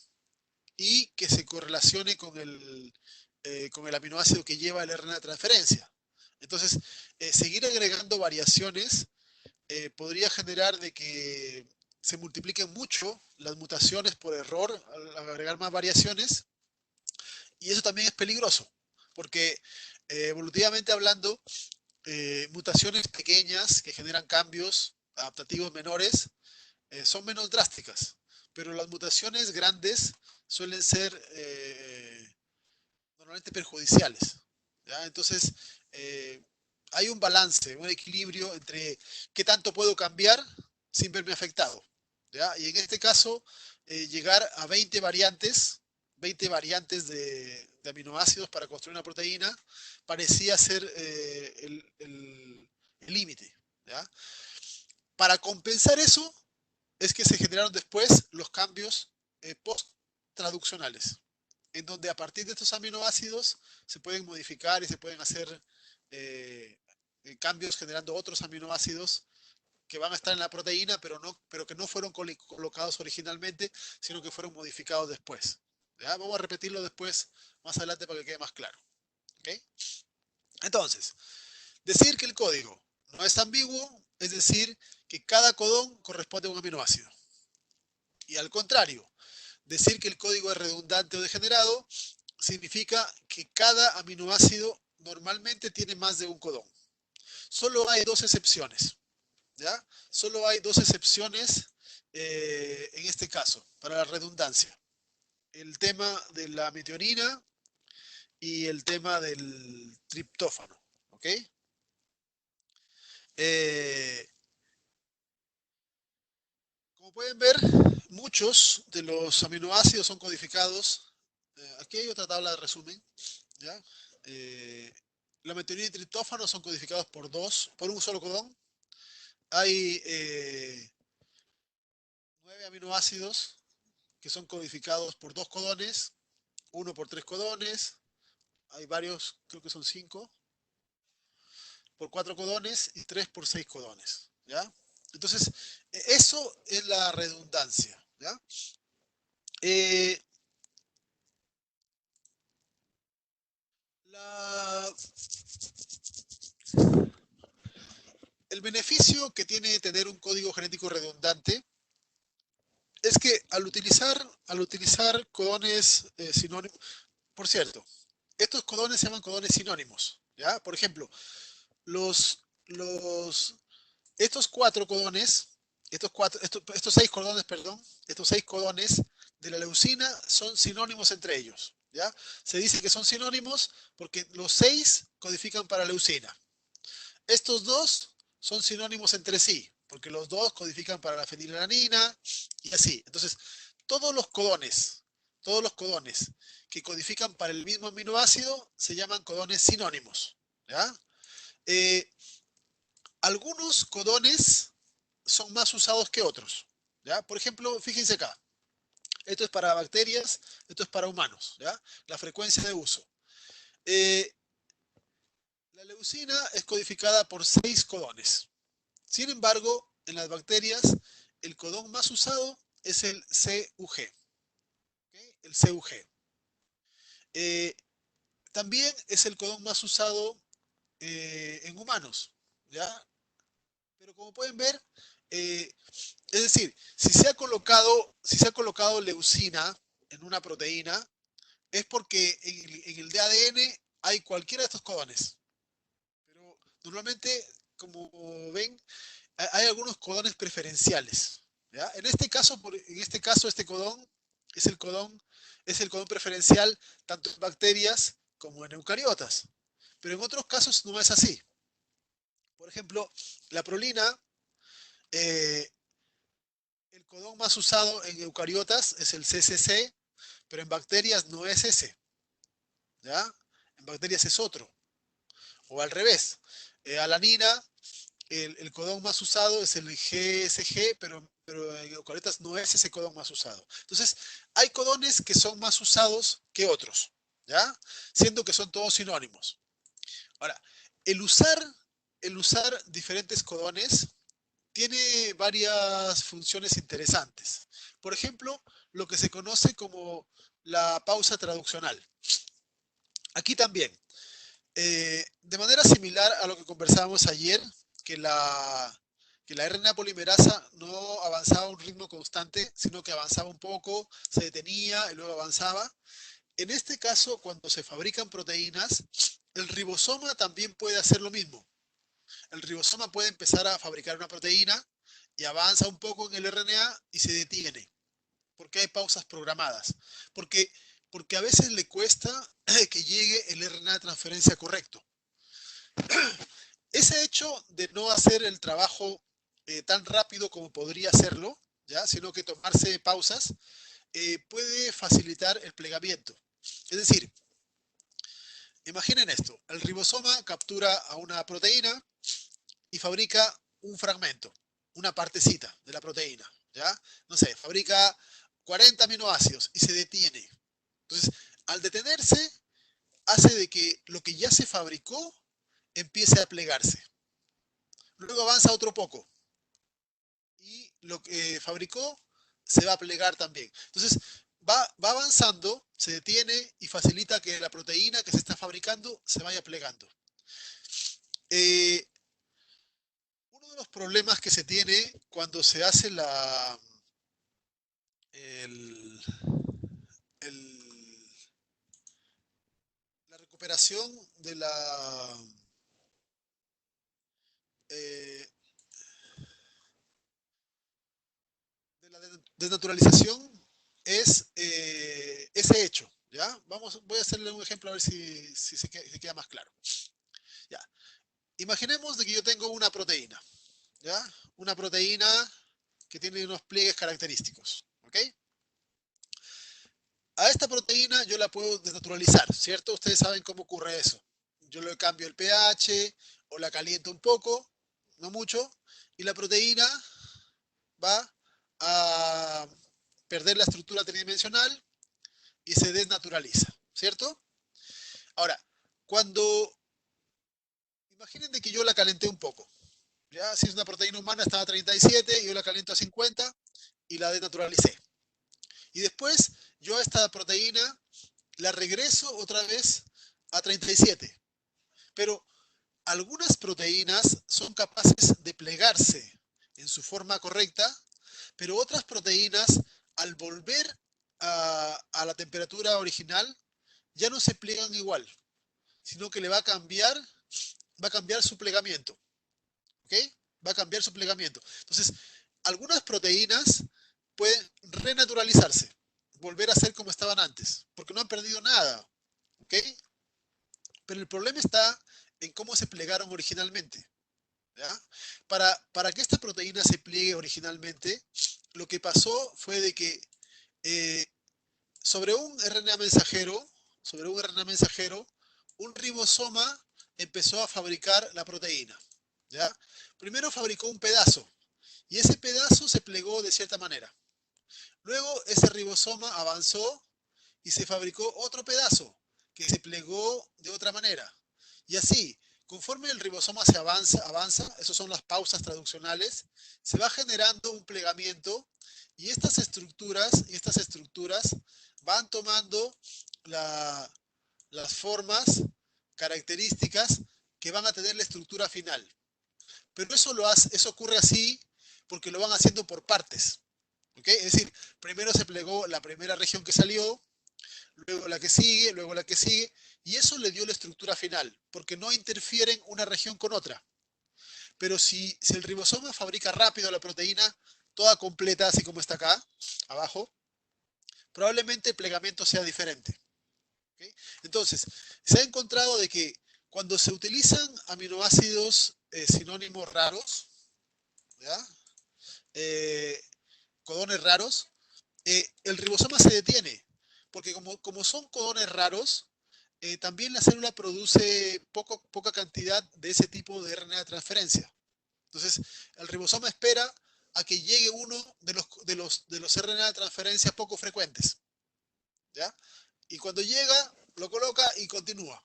y que se correlacione con el aminoácido que lleva el RNA de transferencia. Entonces, seguir agregando variaciones podría generar de que se multipliquen mucho las mutaciones por error al agregar más variaciones, y eso también es peligroso, porque evolutivamente hablando, mutaciones pequeñas que generan cambios adaptativos menores son menos drásticas, pero las mutaciones grandes suelen ser normalmente perjudiciales, ¿ya? Entonces, eh, hay un balance, un equilibrio entre qué tanto puedo cambiar sin verme afectado, ¿ya? Y en este caso, llegar a 20 variantes de aminoácidos para construir una proteína, parecía ser el límite, ¿ya? Para compensar eso, es que se generaron después los cambios post-traduccionales, en donde a partir de estos aminoácidos se pueden modificar y se pueden hacer eh, cambios generando otros aminoácidos que van a estar en la proteína, pero que no fueron colocados originalmente, sino que fueron modificados después. ¿Ya? Vamos a repetirlo después, más adelante, para que quede más claro. ¿Okay? Entonces, decir que el código no es ambiguo, es decir, que cada codón corresponde a un aminoácido. Y al contrario, decir que el código es redundante o degenerado significa que cada aminoácido normalmente tiene más de un codón. Solo hay dos excepciones, ¿ya? Solo hay dos excepciones en este caso, para la redundancia. El tema de la metionina y el tema del triptófano, ¿ok? Eh, Como pueden ver, muchos de los aminoácidos son codificados. Aquí hay otra tabla de resumen, ¿ya? La metionina y triptófano son codificados por un solo codón. Hay 9 aminoácidos que son codificados por 2 codones, uno por 3 codones. Hay varios, creo que son 5 por 4 codones y 3 por 6 codones, ¿ya? Entonces, eso es la redundancia, ¿ya? Eh, la, el beneficio que tiene tener un código genético redundante es que al utilizar codones sinónimos, por cierto, estos codones se llaman codones sinónimos, ¿ya? Por ejemplo, los, los, estos 4 codones, estos 6 codones, perdón, estos 6 codones de la leucina son sinónimos entre ellos, ¿ya? Se dice que son sinónimos porque los 6 codifican para leucina. Estos dos son sinónimos entre sí, porque los dos codifican para la fenilalanina y así. Entonces, todos los codones que codifican para el mismo aminoácido se llaman codones sinónimos, ¿ya? Algunos codones son más usados que otros. ¿Ya? Por ejemplo, fíjense acá. Esto es para bacterias, esto es para humanos. ¿Ya? La frecuencia de uso. La leucina es codificada por 6 codones. Sin embargo, en las bacterias, el codón más usado es el CUG. ¿Okay? El CUG. También es el codón más usado en humanos. ¿Ya? Pero como pueden ver, es decir, si se ha colocado leucina en una proteína, es porque en el ADN hay cualquiera de estos codones. Pero normalmente, como ven, hay algunos codones preferenciales. ¿Ya? En este caso, este codón es el codón, es el codón preferencial tanto en bacterias como en eucariotas. Pero en otros casos no es así. Por ejemplo, la prolina, eh, el codón más usado en eucariotas es el CCC, pero en bacterias no es ese. ¿Ya? En bacterias es otro. O al revés. Alanina, el codón más usado es el GSG, pero en eucariotas no es ese codón más usado. Entonces, hay codones que son más usados que otros, ¿ya? Siendo que son todos sinónimos. Ahora, el usar, el usar diferentes codones tiene varias funciones interesantes. Por ejemplo, lo que se conoce como la pausa traduccional. Aquí también, de manera similar a lo que conversábamos ayer, que la RNA polimerasa no avanzaba a un ritmo constante, sino que avanzaba un poco, se detenía y luego avanzaba. En este caso, cuando se fabrican proteínas, el ribosoma también puede hacer lo mismo. El ribosoma puede empezar a fabricar una proteína y avanza un poco en el RNA y se detiene. ¿Por qué hay pausas programadas? Porque, porque a veces le cuesta que llegue el RNA de transferencia correcto. Ese hecho de no hacer el trabajo tan rápido como podría hacerlo, ¿ya? Sino que tomarse pausas, puede facilitar el plegamiento. Es decir, imaginen esto, el ribosoma captura a una proteína y fabrica un fragmento, una partecita de la proteína, ¿ya? No sé, fabrica 40 aminoácidos y se detiene. Entonces, al detenerse, hace de que lo que ya se fabricó empiece a plegarse. Luego avanza otro poco y lo que fabricó se va a plegar también. Entonces, va avanzando, se detiene y facilita que la proteína que se está fabricando se vaya plegando. Uno de los problemas que se tiene cuando se hace el, el- la recuperación eh, de la desnaturalización es ese hecho. ¿Ya? Voy a hacerle un ejemplo a ver si se queda más claro. ¿Ya? Imaginemos de que yo tengo una proteína. ¿Ya? Una proteína que tiene unos pliegues característicos. ¿Ok? A esta proteína yo la puedo desnaturalizar, ¿cierto? Ustedes saben cómo ocurre eso. Yo le cambio el pH o la caliento un poco, no mucho, y la proteína va a perder la estructura tridimensional y se desnaturaliza, ¿cierto? Ahora, cuando imaginen de que yo la calenté un poco, ya si es una proteína humana está a 37, yo la caliento a 50 y la desnaturalicé. Y después yo a esta proteína la regreso otra vez a 37. Pero algunas proteínas son capaces de plegarse en su forma correcta, pero otras proteínas, al volver a la temperatura original, ya no se pliegan igual, sino que le va a cambiar su plegamiento. ¿Ok? Va a cambiar su plegamiento. Entonces, algunas proteínas pueden renaturalizarse, volver a ser como estaban antes, porque no han perdido nada. ¿Ok? Pero el problema está en cómo se plegaron originalmente. ¿Ya? Para que esta proteína se pliegue originalmente, lo que pasó fue de que eh, sobre un RNA mensajero, un ribosoma empezó a fabricar la proteína. ¿Ya? Primero fabricó un pedazo y ese pedazo se plegó de cierta manera. Luego ese ribosoma avanzó y se fabricó otro pedazo que se plegó de otra manera. Y así, conforme el ribosoma se avanza, esas son las pausas traduccionales, se va generando un plegamiento y estas estructuras van tomando las formas características que van a tener la estructura final. Pero eso ocurre así porque lo van haciendo por partes. ¿Okay? Es decir, primero se plegó la primera región que salió, luego la que sigue, luego la que sigue, y eso le dio la estructura final, porque no interfieren una región con otra. Pero si el ribosoma fabrica rápido la proteína, toda completa, así como está acá, abajo, probablemente el plegamiento sea diferente. ¿Okay? Entonces, se ha encontrado de que cuando se utilizan aminoácidos sinónimos raros, ¿ya? Codones raros, el ribosoma se detiene, porque como son codones raros, también la célula produce poca cantidad de ese tipo de RNA de transferencia. Entonces, el ribosoma espera a que llegue uno de los RNA de transferencia poco frecuentes. ¿Ya? Y cuando llega, lo coloca y continúa.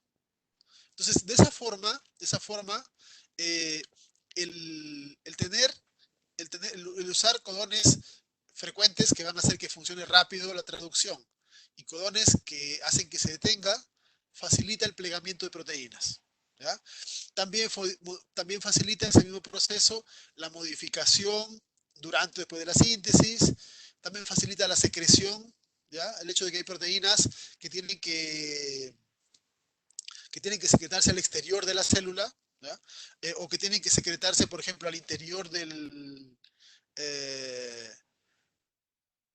Entonces, de esa forma eh, el usar codones frecuentes que van a hacer que funcione rápido la traducción y codones que hacen que se detenga, facilita el plegamiento de proteínas. ¿Ya? También facilita ese mismo proceso la modificación durante o después de la síntesis, también facilita la secreción, ¿ya? El hecho de que hay proteínas que tienen que secretarse al exterior de la célula, ¿ya? O que tienen que secretarse, por ejemplo, al interior eh,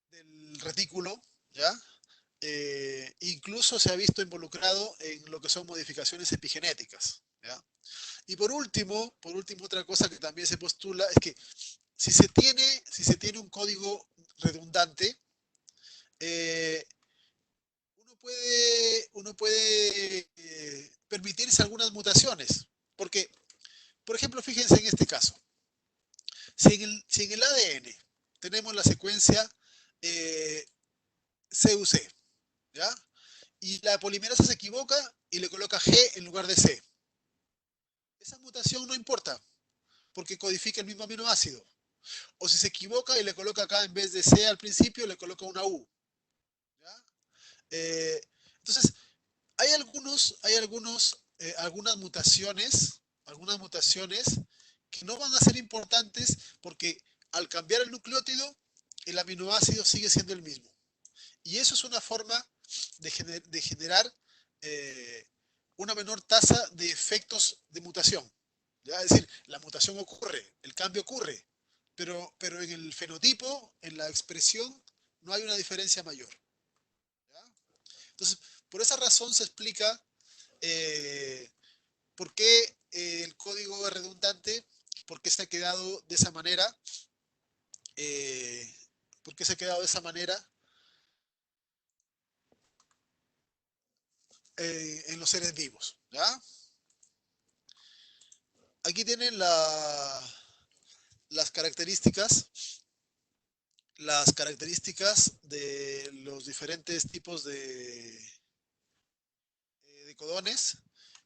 del retículo, ¿ya? Incluso se ha visto involucrado en lo que son modificaciones epigenéticas, ¿ya? Y por último, otra cosa que también se postula es que si se tiene un código redundante, eh, uno puede permitirse algunas mutaciones. Porque, por ejemplo, fíjense en este caso. Si en el ADN tenemos la secuencia CUC, ¿ya? Y la polimerasa se equivoca y le coloca G en lugar de C. Esa mutación no importa, porque codifica el mismo aminoácido. O si se equivoca y le coloca acá en vez de C al principio, le coloca una U. ¿Ya? Entonces, algunas mutaciones que no van a ser importantes porque al cambiar el nucleótido, el aminoácido sigue siendo el mismo. Y eso es una forma de generar una menor tasa de efectos de mutación. ¿Ya? Es decir, la mutación ocurre, el cambio ocurre, pero en el fenotipo, en la expresión, no hay una diferencia mayor. ¿Ya? Entonces, por esa razón se explica por qué el código es redundante, por qué se ha quedado de esa manera, eh, por qué se ha quedado de esa manera en los seres vivos. ¿Ya? Aquí tienen las características de los diferentes tipos de codones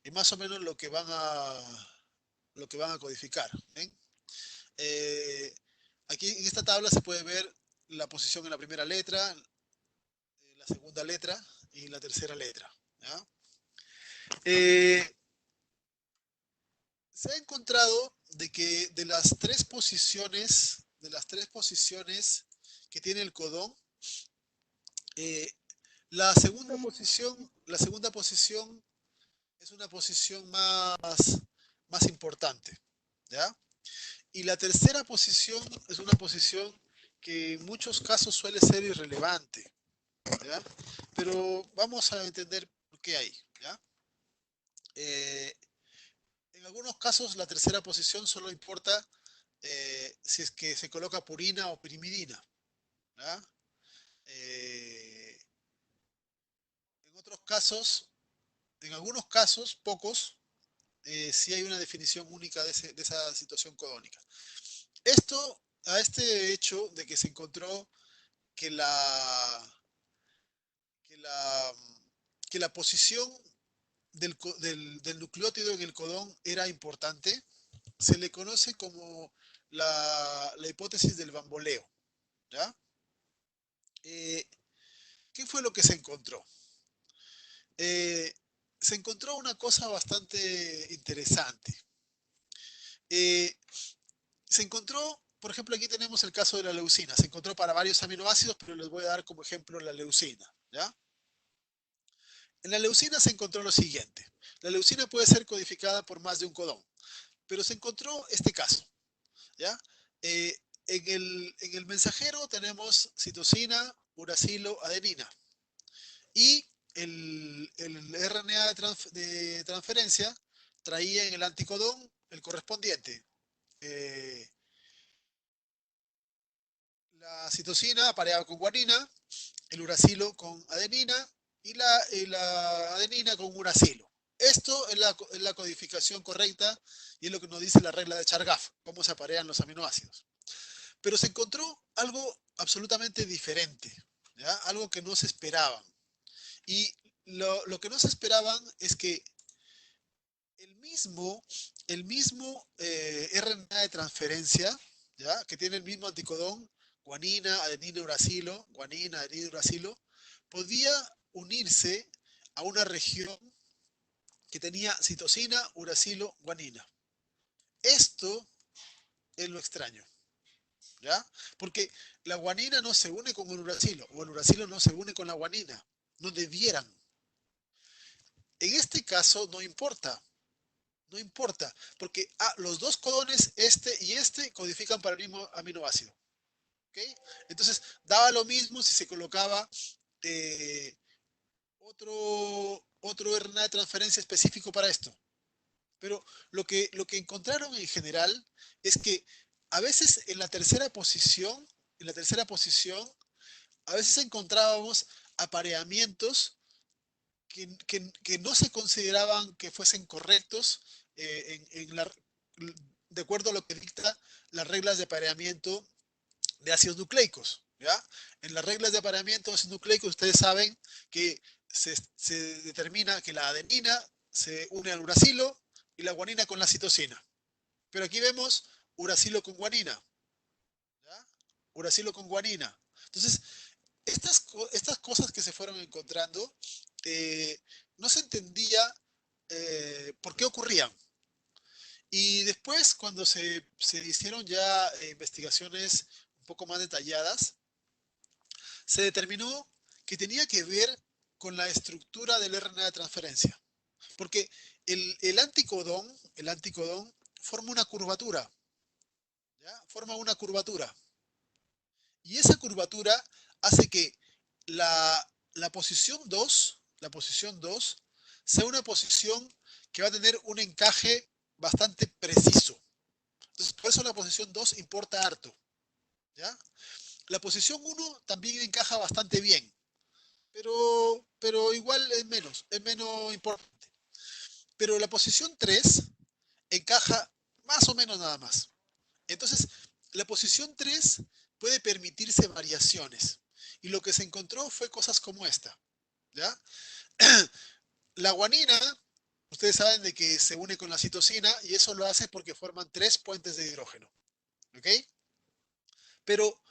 y más o menos lo que van a codificar. ¿Bien? Aquí en esta tabla se puede ver la posición en la primera letra, la segunda letra y la tercera letra. ¿Ya? Se ha encontrado de que de las tres posiciones que tiene el codón, eh, la segunda posición es una posición más importante, ¿ya? Y la tercera posición es una posición que en muchos casos suele ser irrelevante, ¿ya? Pero vamos a entender por qué hay, ¿ya? En algunos casos la tercera posición solo importa si es que se coloca purina o pirimidina, ¿ya? Eh, en otros casos, en algunos casos, pocos, sí hay una definición única de esa situación codónica. Esto a este hecho de que se encontró que que la, que la posición del nucleótido en el codón era importante, se le conoce como la hipótesis del bamboleo, ¿ya? Eh, ¿Qué fue lo que se encontró? Eh, Se encontró una cosa bastante interesante. Eh, Se encontró, por ejemplo, aquí tenemos el caso de la leucina. Se encontró para varios aminoácidos, pero les voy a dar como ejemplo la leucina, ¿ya? En la leucina se encontró lo siguiente. La leucina puede ser codificada por más de un codón, pero se encontró este caso, ¿ya? Eh, en el mensajero tenemos citosina, uracilo, adenina. Y el RNA de transferencia traía en el anticodón el correspondiente. Eh, la citosina apareaba con guanina, el uracilo con adenina y la adenina con uracilo. Esto es la codificación correcta y es lo que nos dice la regla de Chargaff, cómo se aparean los aminoácidos. Pero se encontró algo absolutamente diferente, ¿ya? Algo que no se esperaban. Y lo que no se esperaban es que el mismo RNA de transferencia, ¿ya? Que tiene el mismo anticodón, guanina, adenina, uracilo, guanina, adenina, uracilo, podía unirse a una región que tenía citosina, uracilo, guanina. Esto es lo extraño, ¿ya? Porque la guanina no se une con el uracilo, o el uracilo no se une con la guanina. No debieran. En este caso no importa. No importa, porque los dos codones, este y este, codifican para el mismo aminoácido. ¿Okay? Entonces, daba lo mismo si se colocaba eh, otro RNA de transferencia específico para esto. Pero lo que encontraron en general es que a veces en la tercera posición, a veces encontrábamos apareamientos que no se consideraban que fuesen correctos de acuerdo a lo que dicta las reglas de apareamiento de ácidos nucleicos. ¿Ya? En las reglas de apareamiento de ácidos nucleicos ustedes saben que se determina que la adenina se une al uracilo y la guanina con la citosina. Pero aquí vemos uracilo con guanina. ¿Ya? Uracilo con guanina. Entonces, estas cosas que se fueron encontrando, eh, no se entendía por qué ocurrían. Y después, cuando se hicieron ya investigaciones un poco más detalladas, se determinó que tenía que ver con la estructura del RNA de transferencia. Porque el anticodón forma una curvatura. ¿Ya? Forma una curvatura. Y esa curvatura hace que la posición 2, sea una posición que va a tener un encaje bastante preciso. Entonces, por eso la posición 2 importa harto. ¿Ya? La posición 1 también encaja bastante bien, pero igual es menos importante. Pero la posición 3 encaja más o menos nada más. Entonces, la posición 3 puede permitirse variaciones. Y lo que se encontró fue cosas como esta. ¿Ya? La guanina, ustedes saben de que se une con la citosina y eso lo hace porque forman 3 puentes de hidrógeno. ¿Ok? Pero,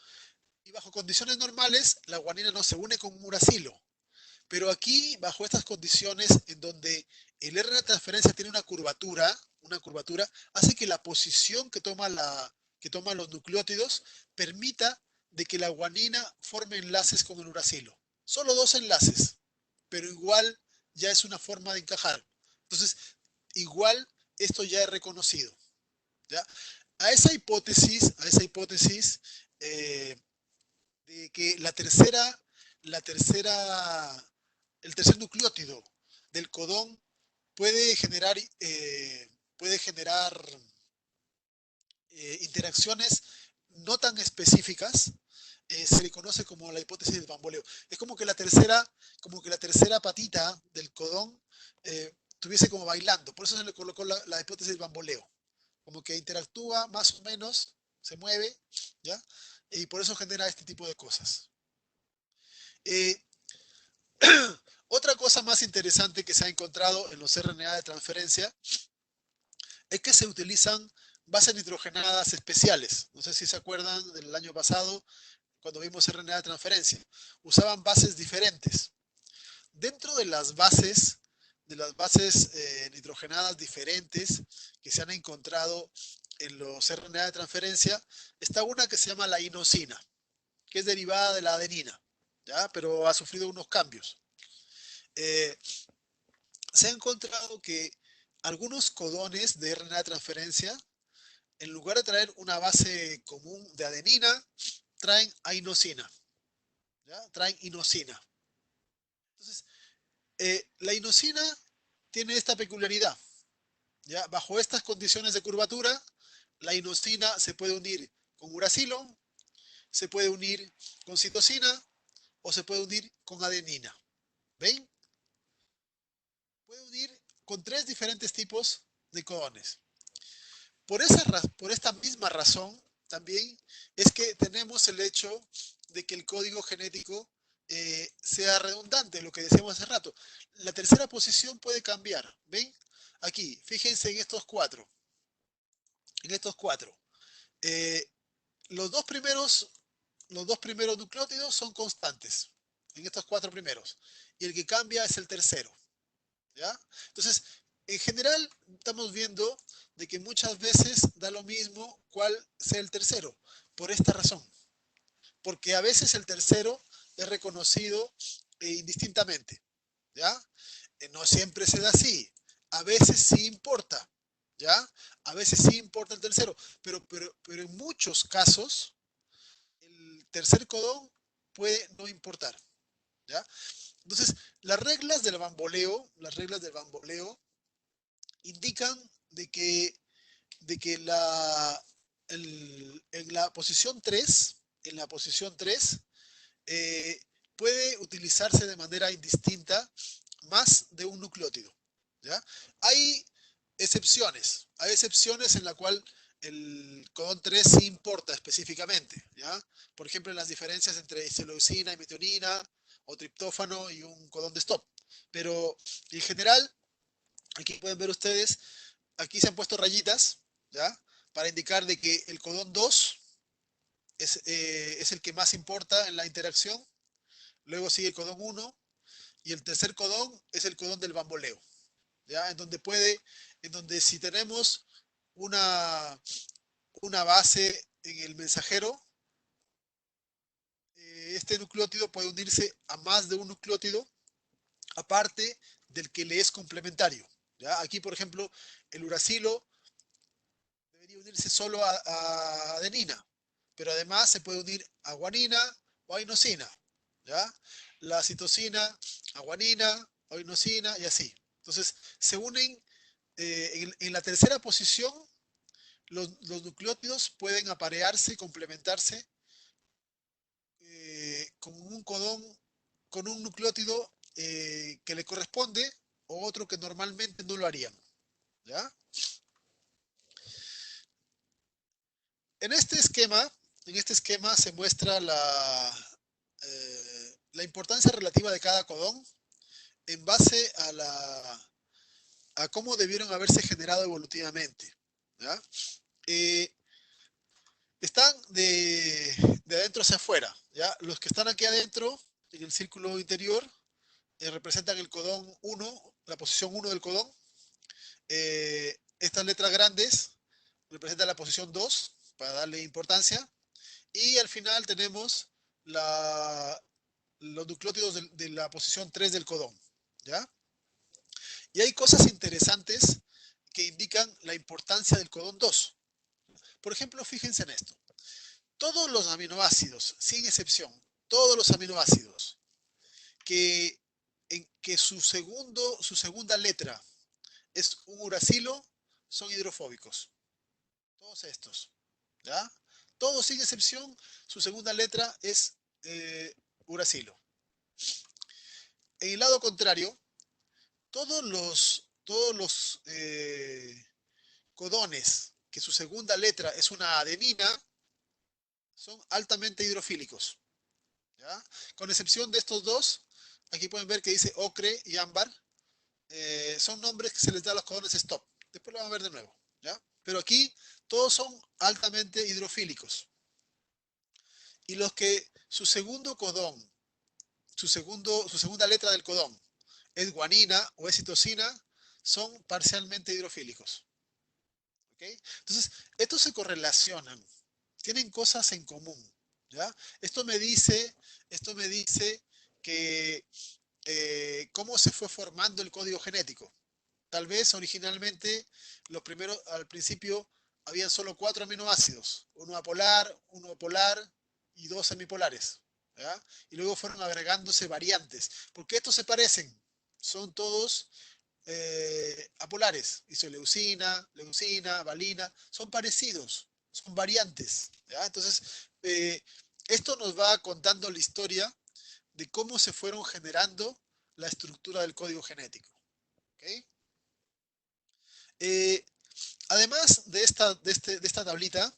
y bajo condiciones normales, la guanina no se une con uracilo. Pero aquí, bajo estas condiciones en donde el RNA de transferencia tiene una curvatura, hace que la posición que toman los nucleótidos permita de que la guanina forme enlaces con el uracilo. Solo 2 enlaces, pero igual ya es una forma de encajar. Entonces, igual esto ya es reconocido. ¿Ya? A esa hipótesis de que el tercer nucleótido del codón puede generar, puede generar interacciones no tan específicas, se le conoce como la hipótesis del bamboleo. Es como que la tercera patita del codón estuviese como bailando. Por eso se le colocó la hipótesis del bamboleo. Como que interactúa más o menos, se mueve, ¿ya? Y por eso genera este tipo de cosas. Eh, Otra cosa más interesante que se ha encontrado en los RNA de transferencia es que se utilizan bases nitrogenadas especiales. No sé si se acuerdan del año pasado, cuando vimos RNA de transferencia. Usaban bases diferentes. Dentro de las bases nitrogenadas diferentes que se han encontrado en los RNA de transferencia, está una que se llama la inosina, que es derivada de la adenina, ¿ya? Pero ha sufrido unos cambios. Eh, Se ha encontrado que algunos codones de RNA de transferencia, en lugar de traer una base común de adenina, traen a inosina, ¿ya? Traen inosina. Entonces, la inosina tiene esta peculiaridad, ¿ya? Bajo estas condiciones de curvatura, la inosina se puede unir con uracilo, se puede unir con citosina o se puede unir con adenina. ¿Ven? Puede unir con 3 diferentes tipos de codones. Por esta misma razón, también es que tenemos el hecho de que el código genético sea redundante, lo que decíamos hace rato. La tercera posición puede cambiar. ¿Ven? Aquí, fíjense en estos cuatro. En estos cuatro. Eh, los dos primeros nucleótidos son constantes. En estos cuatro primeros. Y el que cambia es el tercero. ¿Ya? Entonces, en general, estamos viendo de que muchas veces da lo mismo cuál sea el tercero, por esta razón. Porque a veces el tercero es reconocido indistintamente, ¿ya? No siempre se da así. A veces sí importa, ¿ya? A veces sí importa el tercero, pero en muchos casos el tercer codón puede no importar, ¿ya? Entonces, las reglas del bamboleo indican de que en la posición 3, eh, puede utilizarse de manera indistinta más de un nucleótido, ¿ya? Hay hay excepciones en la cual el codón 3 sí importa específicamente, ¿ya? Por ejemplo, en las diferencias entre isoleucina y metionina o triptófano y un codón de stop. Pero en general, aquí pueden ver ustedes, aquí se han puesto rayitas, ¿ya? Para indicar de que el codón 2 es el que más importa en la interacción. Luego sigue el codón 1 y el tercer codón es el codón del bamboleo, ¿ya? En donde si tenemos una, una base en el mensajero, este nucleótido puede unirse a más de un nucleótido aparte del que le es complementario, ¿ya? Aquí, por ejemplo, el uracilo debería unirse solo a adenina, pero además se puede unir a guanina o a inosina, ¿ya? La citosina a guanina o inosina y así. Entonces, se unen en la tercera posición, los nucleótidos pueden aparearse y complementarse con un codón, con un nucleótido que le corresponde o otro que normalmente no lo harían, ¿ya? En este esquema, se muestra la importancia relativa de cada codón en base a cómo debieron haberse generado evolutivamente, ¿ya? Eh, Están de adentro hacia afuera, ¿ya? Los que están aquí adentro, en el círculo interior, representan el codón 1, la posición 1 del codón. Estas letras grandes representan la posición 2, para darle importancia. Y al final tenemos los nucleótidos de la posición 3 del codón, ¿ya? Y hay cosas interesantes que indican la importancia del codón 2. Por ejemplo, fíjense en esto. Todos los aminoácidos, sin excepción, todos los aminoácidos que su segunda letra es un uracilo, son hidrofóbicos. Todos estos, ¿ya? Todos sin excepción, su segunda letra es uracilo. En el lado contrario, todos los codones que su segunda letra es una adenina, son altamente hidrofílicos, ¿ya? Con excepción de estos dos, aquí pueden ver que dice ocre y ámbar, son nombres que se les da a los codones stop. Después lo van a ver de nuevo, ¿ya? Pero aquí todos son altamente hidrofílicos. Y los que su segundo codón, su segunda letra del codón es guanina o es citosina, son parcialmente hidrofílicos. ¿Okay? Entonces, estos se correlacionan, tienen cosas en común. ¿Ya? Esto me dice que cómo se fue formando el código genético. Tal vez originalmente al principio habían solo 4 aminoácidos, uno apolar, uno polar y 2 semipolares. ¿Ya? Y luego fueron agregándose variantes, porque estos se parecen, son todos apolares, isoleucina, leucina, valina, son parecidos, son variantes. ¿Ya? Entonces, esto nos va contando la historia de cómo se fueron generando la estructura del código genético. ¿Okay? Eh, Además de esta tablita,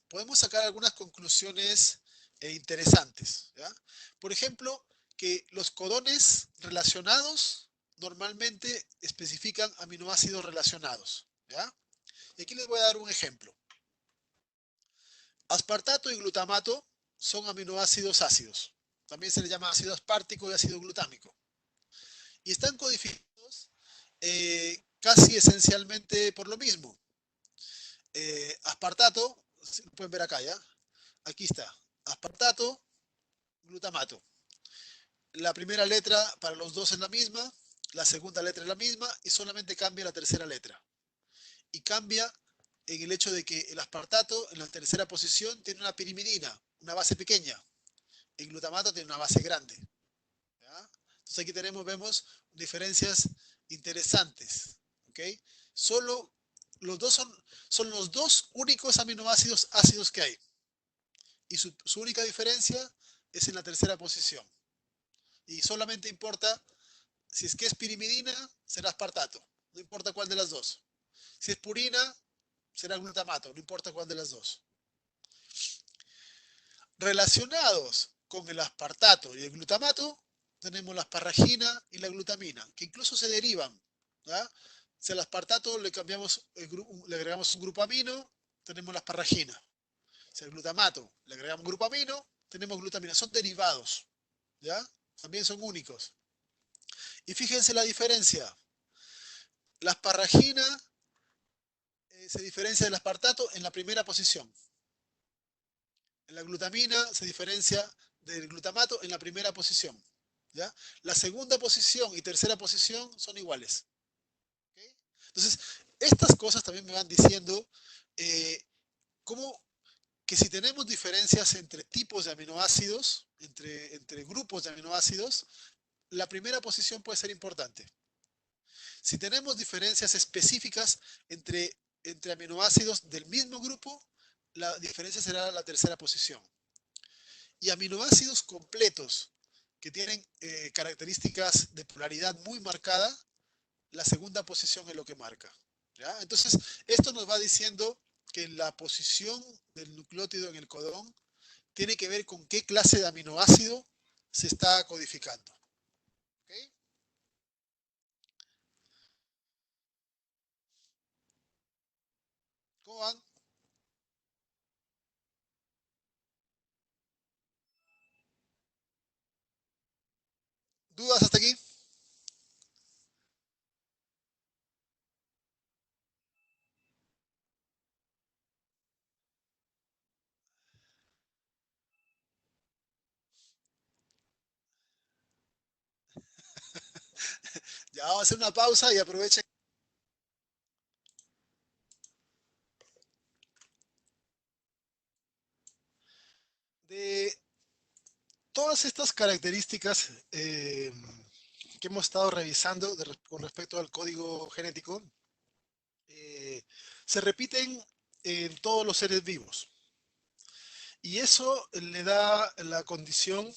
podemos sacar algunas conclusiones interesantes. ¿Ya? Por ejemplo, que los codones relacionados normalmente especifican aminoácidos relacionados. ¿Ya? Y aquí les voy a dar un ejemplo. Aspartato y glutamato son aminoácidos ácidos. También se les llama ácido aspartico y ácido glutámico. Y están codificados casi esencialmente por lo mismo. Aspartato, lo pueden ver acá, ¿ya? Aquí está, aspartato, glutamato. La primera letra para los dos es la misma, la segunda letra es la misma y solamente cambia la tercera letra. Y cambia en el hecho de que el aspartato en la tercera posición tiene una pirimidina, una base pequeña. El glutamato tiene una base grande. ¿Ya? Entonces aquí vemos diferencias interesantes. ¿Okay? Solo los dos son los dos únicos aminoácidos ácidos que hay. Y su única diferencia es en la tercera posición. Y solamente importa, si es que es pirimidina, será aspartato. No importa cuál de las dos. Si es purina, será glutamato. No importa cuál de las dos. Relacionados con el aspartato y el glutamato, tenemos la asparragina y la glutamina, que incluso se derivan. ¿Ya? Si al aspartato le agregamos un grupo amino, tenemos la asparragina. Si al glutamato le agregamos un grupo amino, tenemos glutamina. Son derivados. ¿Ya? También son únicos. Y fíjense la diferencia. La asparragina se diferencia del aspartato en la primera posición. La glutamina se diferencia del glutamato en la primera posición. ¿Ya? La segunda posición y tercera posición son iguales. ¿Okay? Entonces, estas cosas también me van diciendo cómo que si tenemos diferencias entre tipos de aminoácidos, entre grupos de aminoácidos, la primera posición puede ser importante. Si tenemos diferencias específicas entre aminoácidos del mismo grupo, la diferencia será la tercera posición. Y aminoácidos completos que tienen características de polaridad muy marcada, la segunda posición es lo que marca. ¿Ya? Entonces, esto nos va diciendo que la posición del nucleótido en el codón tiene que ver con qué clase de aminoácido se está codificando. ¿Okay? ¿Cómo van? ¿Dudas hasta aquí? Ya vamos a hacer una pausa y aprovechen. De todas estas características que hemos estado revisando con respecto al código genético, se repiten en todos los seres vivos. Y eso le da la condición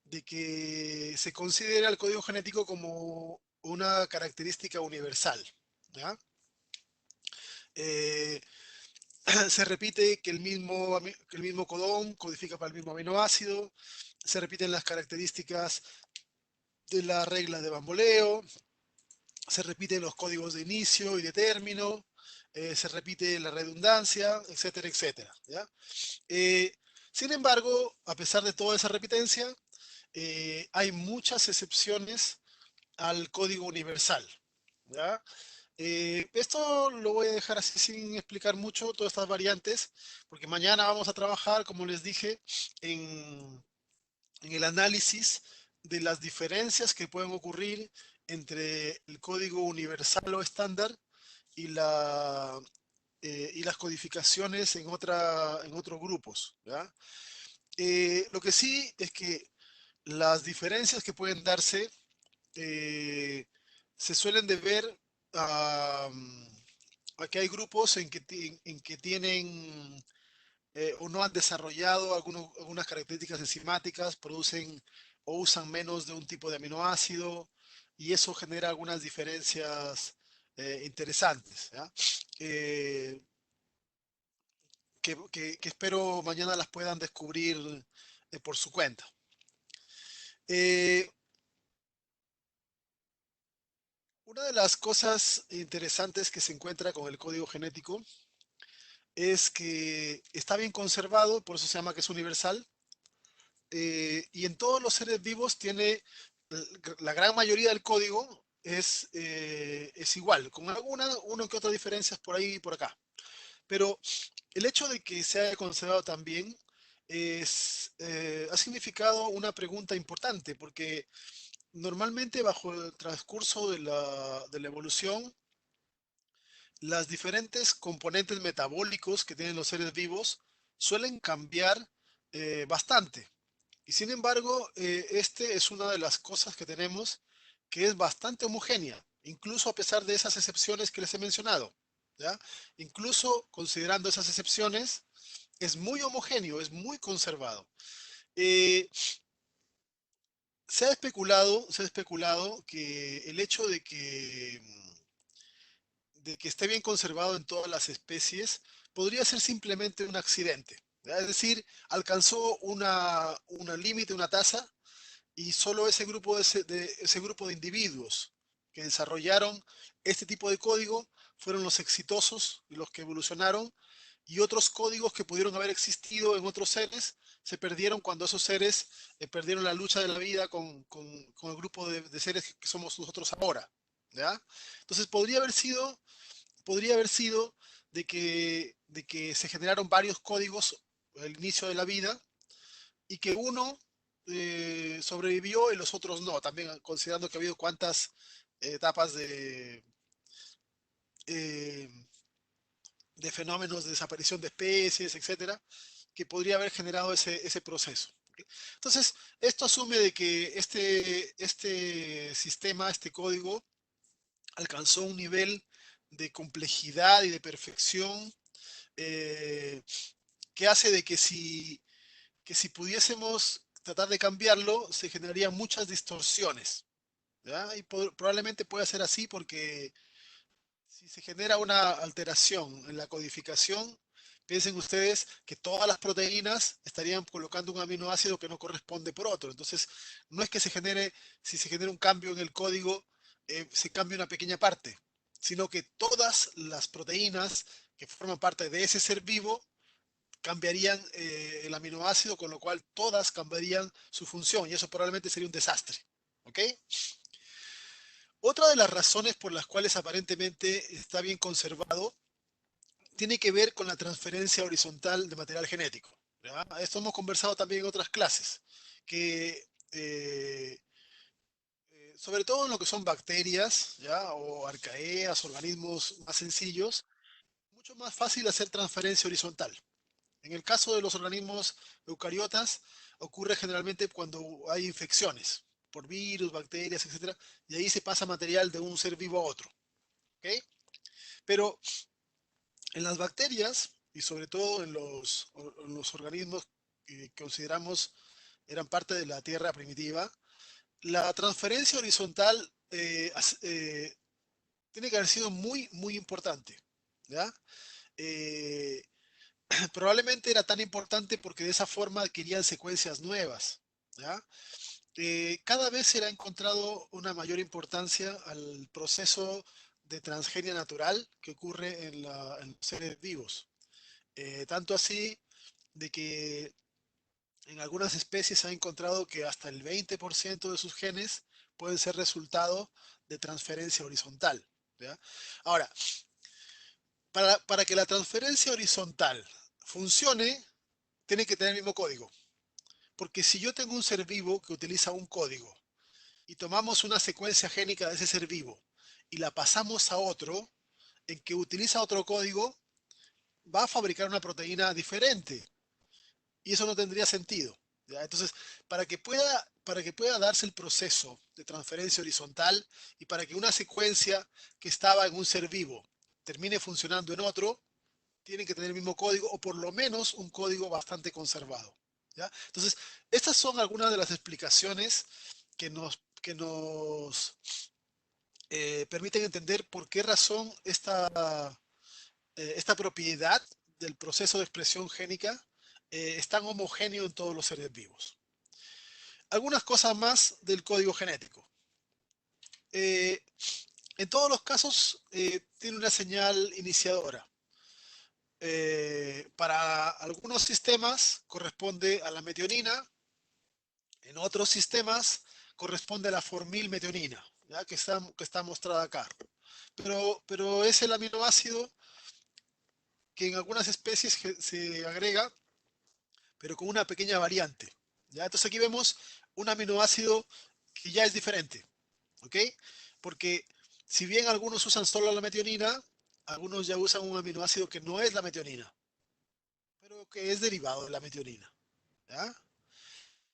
de que se considera el código genético como una característica universal. ¿Ya? Eh, se repite que que el mismo codón codifica para el mismo aminoácido, se repiten las características de la regla de bamboleo, se repiten los códigos de inicio y de término, se repite la redundancia, etcétera, etcétera. ¿Ya? Eh, Sin embargo, a pesar de toda esa repitencia, hay muchas excepciones al código universal. ¿Ya? Esto lo voy a dejar así sin explicar mucho, todas estas variantes, porque mañana vamos a trabajar, como les dije, en el análisis de las diferencias que pueden ocurrir entre el código universal o estándar y, y las codificaciones en otros grupos. ¿Ya? Lo que sí es que las diferencias que pueden darse eh, se suelen deber a, a que hay grupos en que tienen o no han desarrollado algunas características enzimáticas, producen o usan menos de un tipo de aminoácido y eso genera algunas diferencias interesantes, ¿ya? Eh, que espero mañana las puedan descubrir por su cuenta. Eh, una de las cosas interesantes que se encuentra con el código genético es que está bien conservado, por eso se llama que es universal, y en todos los seres vivos tiene la gran mayoría del código es igual, con uno que otras diferencias por ahí y por acá. Pero el hecho de que se haya conservado también ha significado una pregunta importante, porque normalmente bajo el transcurso de la evolución, las diferentes componentes metabólicos que tienen los seres vivos suelen cambiar bastante. Y sin embargo, este es una de las cosas que tenemos que es bastante homogénea, incluso a pesar de esas excepciones que les he mencionado. ¿Ya? Incluso considerando esas excepciones, es muy homogéneo, es muy conservado. Eh, se ha especulado que el hecho de que esté bien conservado en todas las especies podría ser simplemente un accidente. ¿Ya? Es decir, alcanzó una límite, una tasa, y solo ese grupo de individuos que desarrollaron este tipo de código fueron los exitosos y los que evolucionaron, y otros códigos que pudieron haber existido en otros seres se perdieron cuando esos seres perdieron la lucha de la vida con el grupo de seres que somos nosotros ahora. ¿Ya? Entonces podría haber sido de que se generaron varios códigos al inicio de la vida y que uno sobrevivió y los otros no, también considerando que ha habido cuantas etapas eh, de fenómenos de desaparición de especies, etcétera, que podría haber generado ese proceso. ¿Ok? Entonces, esto asume de que este sistema, este código, alcanzó un nivel de complejidad y de perfección eh, que hace de que si pudiésemos tratar de cambiarlo, se generarían muchas distorsiones. ¿Ya? Y probablemente pueda ser así porque si se genera una alteración en la codificación, piensen ustedes que todas las proteínas estarían colocando un aminoácido que no corresponde por otro. Entonces, no es que si se genera un cambio en el código, se cambie una pequeña parte, sino que todas las proteínas que forman parte de ese ser vivo cambiarían el aminoácido, con lo cual todas cambiarían su función y eso probablemente sería un desastre. ¿Ok? Otra de las razones por las cuales aparentemente está bien conservado tiene que ver con la transferencia horizontal de material genético. ¿Ya? Esto hemos conversado también en otras clases, que sobre todo en lo que son bacterias, ¿ya? O arcaeas, organismos más sencillos, mucho más fácil hacer transferencia horizontal. En el caso de los organismos eucariotas, ocurre generalmente cuando hay infecciones por virus, bacterias, etcétera, y ahí se pasa material de un ser vivo a otro. ¿Ok? Pero en las bacterias, y sobre todo en los organismos que consideramos eran parte de la Tierra primitiva, la transferencia horizontal tiene que haber sido muy, muy importante. ¿Ya? probablemente era tan importante porque de esa forma adquirían secuencias nuevas, ¿ya? Cada vez se le ha encontrado una mayor importancia al proceso de transgenia natural que ocurre en los seres vivos. Tanto así de que en algunas especies se ha encontrado que hasta el 20% de sus genes pueden ser resultado de transferencia horizontal, ¿ya? Ahora, para que la transferencia horizontal funcione, tiene que tener el mismo código. Porque si yo tengo un ser vivo que utiliza un código y tomamos una secuencia génica de ese ser vivo y la pasamos a otro en que utiliza otro código, va a fabricar una proteína diferente y eso no tendría sentido, ¿ya? Entonces, para que pueda darse el proceso de transferencia horizontal y para que una secuencia que estaba en un ser vivo termine funcionando en otro, tienen que tener el mismo código o por lo menos un código bastante conservado, ¿ya? Entonces, estas son algunas de las explicaciones que nos permiten entender por qué razón esta propiedad del proceso de expresión génica es tan homogéneo en todos los seres vivos. Algunas cosas más del código genético. Eh, en todos los casos tiene una señal iniciadora. Para algunos sistemas corresponde a la metionina, en otros sistemas corresponde a la formilmetionina, ¿ya? Que está mostrada acá. Pero es el aminoácido que en algunas especies se agrega, pero con una pequeña variante, ¿ya? Entonces aquí vemos un aminoácido que ya es diferente, ¿ok? Porque si bien algunos usan solo la metionina, algunos ya usan un aminoácido que no es la metionina, pero que es derivado de la metionina, ¿ya?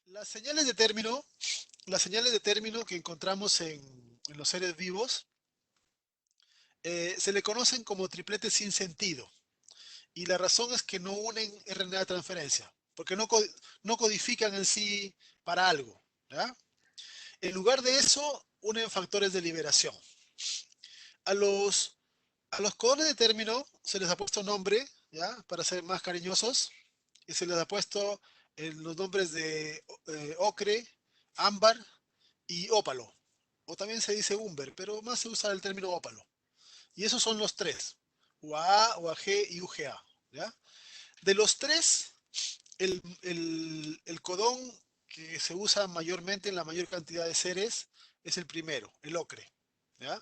Las señales de término, las señales de término que encontramos en los seres vivos se le conocen como tripletes sin sentido. Y la razón es que no unen RNA de transferencia, porque no codifican en sí para algo, ¿ya? En lugar de eso, unen factores de liberación. A los, a los codones de término se les ha puesto nombre, ¿ya? Para ser más cariñosos, y se les ha puesto los nombres de ocre, ámbar y ópalo. O también se dice umber, pero más se usa el término ópalo. Y esos son los tres, UAA, UAG y UGA, ¿ya? De los tres, el codón que se usa mayormente en la mayor cantidad de seres es el primero, el ocre, ¿ya?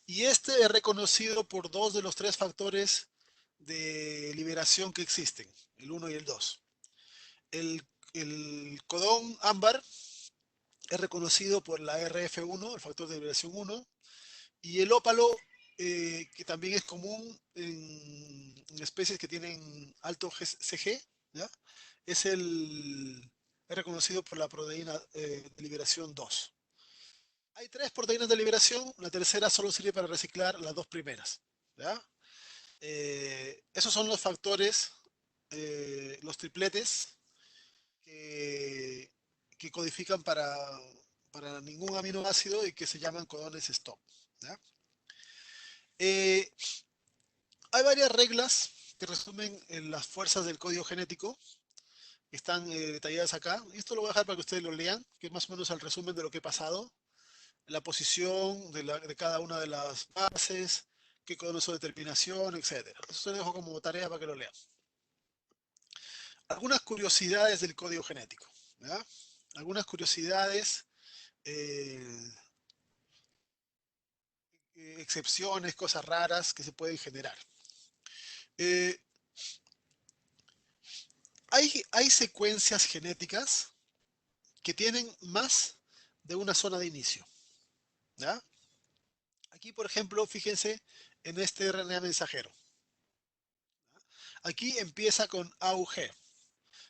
Y este es reconocido por dos de los tres factores de liberación que existen, el uno y el 2. El codón ámbar es reconocido por la RF1, el factor de liberación 1, y el ópalo, que también es común en especies que tienen alto CG, ¿ya? Es, es reconocido por la proteína de liberación 2. Hay tres proteínas de liberación, la tercera solo sirve para reciclar las dos primeras, ¿ya? Esos son los factores, los tripletes que, que codifican para ningún aminoácido y que se llaman codones stop, ¿ya? Eh, Hay varias reglas que resumen en las fuerzas del código genético, que están detalladas acá. Y esto lo voy a dejar para que ustedes lo lean, que es más o menos el resumen de lo que he pasado, la posición de cada una de las bases, qué codones son de terminación, etc. Eso lo dejo como tarea para que lo lean. Algunas curiosidades del código genético, ¿ya? Algunas curiosidades, eh, excepciones, cosas raras que se pueden generar. Eh, hay secuencias genéticas que tienen más de una zona de inicio, ¿ya? Aquí, por ejemplo, fíjense en este RNA mensajero. Aquí empieza con AUG.